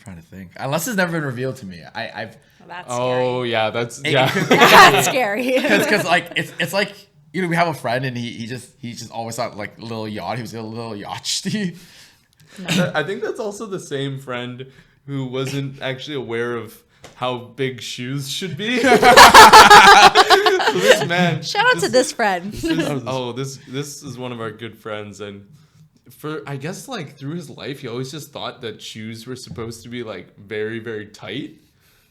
Trying to think, unless it's never been revealed to me. That's scary. Oh yeah, that's That's scary. Because like it's like we have a friend and he just always thought like little yacht. He was a little yachty. I think that's also the same friend who wasn't actually aware of how big shoes should be. So this man. Shout out to this friend. This is one of our good friends, and for I guess like through his life he always just thought that shoes were supposed to be like very, very tight.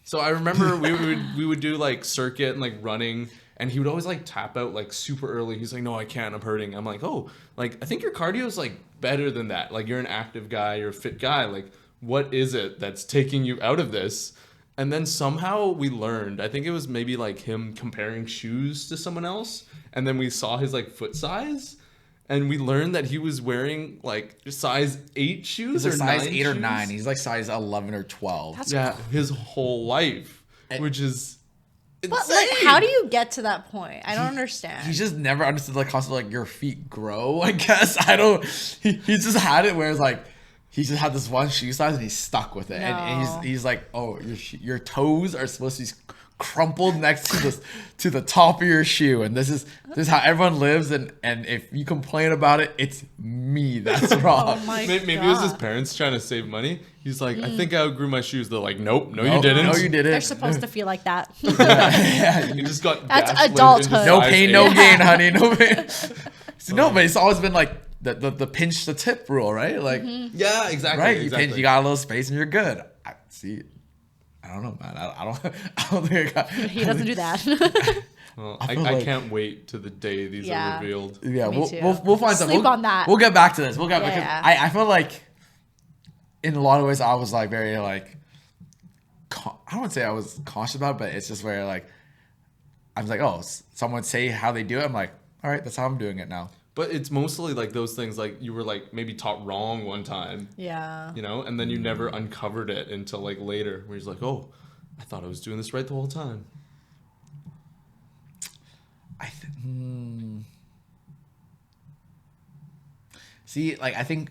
So I remember we would do like circuit and like running, and he would always like tap out like super early. He's like, no, I can't, I'm hurting. I'm like, oh, like I think your cardio is like better than that. Like you're an active guy, you're a fit guy. Like what is it that's taking you out of this? And then somehow we learned, I think it was maybe like him comparing shoes to someone else, and then we saw his like foot size. And we learned that he was wearing like size 8 shoes or size 9 8 or shoes. 9. He's like size 11 or 12. His whole life, which is insane. But like, how do you get to that point? I don't understand. He just never understood the concept of like your feet grow. I guess I don't. He just had it where it's like he just had this one shoe size and he's stuck with it. No. And he's like, oh, your toes are supposed to be crumpled next to the top of your shoe, and this is how everyone lives, and if you complain about it, it's me that's wrong. Oh my maybe God. it was his parents trying to save money. He's like, I think I outgrew my shoes. They're like, nope, you didn't. No, you didn't. They're supposed to feel like that. You just got that's gaslit adulthood. into No size pain, 8. no gain, honey. No pain. No, but it's always been like the pinch the tip rule, right? Like, Yeah, exactly. right? Exactly. You got a little space and you're good. I don't know, man. I don't think I got. He doesn't do that. Well, I can't wait to the day these are revealed. Yeah, Me too. we'll find something. Sleep on that. We'll get back to this. We'll get back. Yeah. I feel like in a lot of ways I was like very like I don't want to say I was cautious about it, but it's just where like I was like, oh, someone say how they do it. I'm like, all right, that's how I'm doing it now. But it's mostly like those things like you were like maybe taught wrong one time. Yeah. You know, and then you never uncovered it until like later where he's like, oh, I thought I was doing this right the whole time. See, like, I think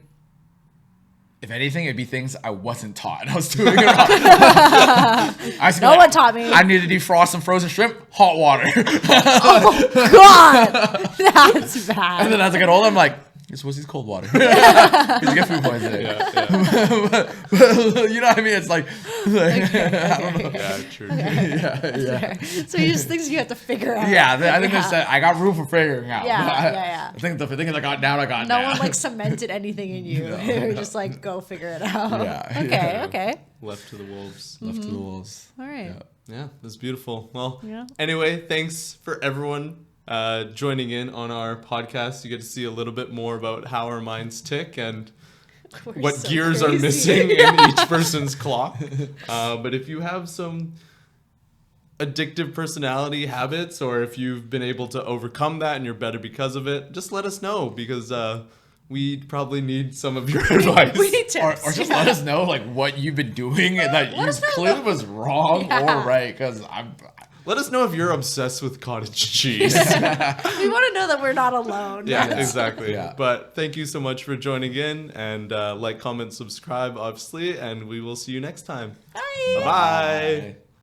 if anything, it'd be things I wasn't taught and I was doing it wrong. No one taught me. I need to defrost some frozen shrimp, hot water. Oh, God. That's bad. And then as I get older, I'm like, you're supposed to use cold water. Because you get food poisoning. You know what I mean? It's like, I don't know. Yeah, true. Yeah. So you just things you have to figure out. Yeah, I think I got room for figuring out. Yeah. I think the things I got down, I got No down. one like cemented anything in you. You're just like, go figure it out. Yeah. Okay. Left to the wolves. Left to the wolves. All right. Yeah, that's beautiful. Well, Yeah. Anyway, thanks for everyone joining in on our podcast. You get to see a little bit more about how our minds tick and what so gears crazy. are missing in each person's clock. But if you have some addictive personality habits, or if you've been able to overcome that and you're better because of it, just let us know, because we probably need some of your advice. We need tips. Or just let us know like what you've been doing and that you clearly was wrong or right, because Let us know if you're obsessed with cottage cheese. We want to know that we're not alone. Yeah, exactly. Yeah. But thank you so much for joining in, and like, comment, subscribe, obviously, and we will see you next time. Bye. Bye-bye. Bye.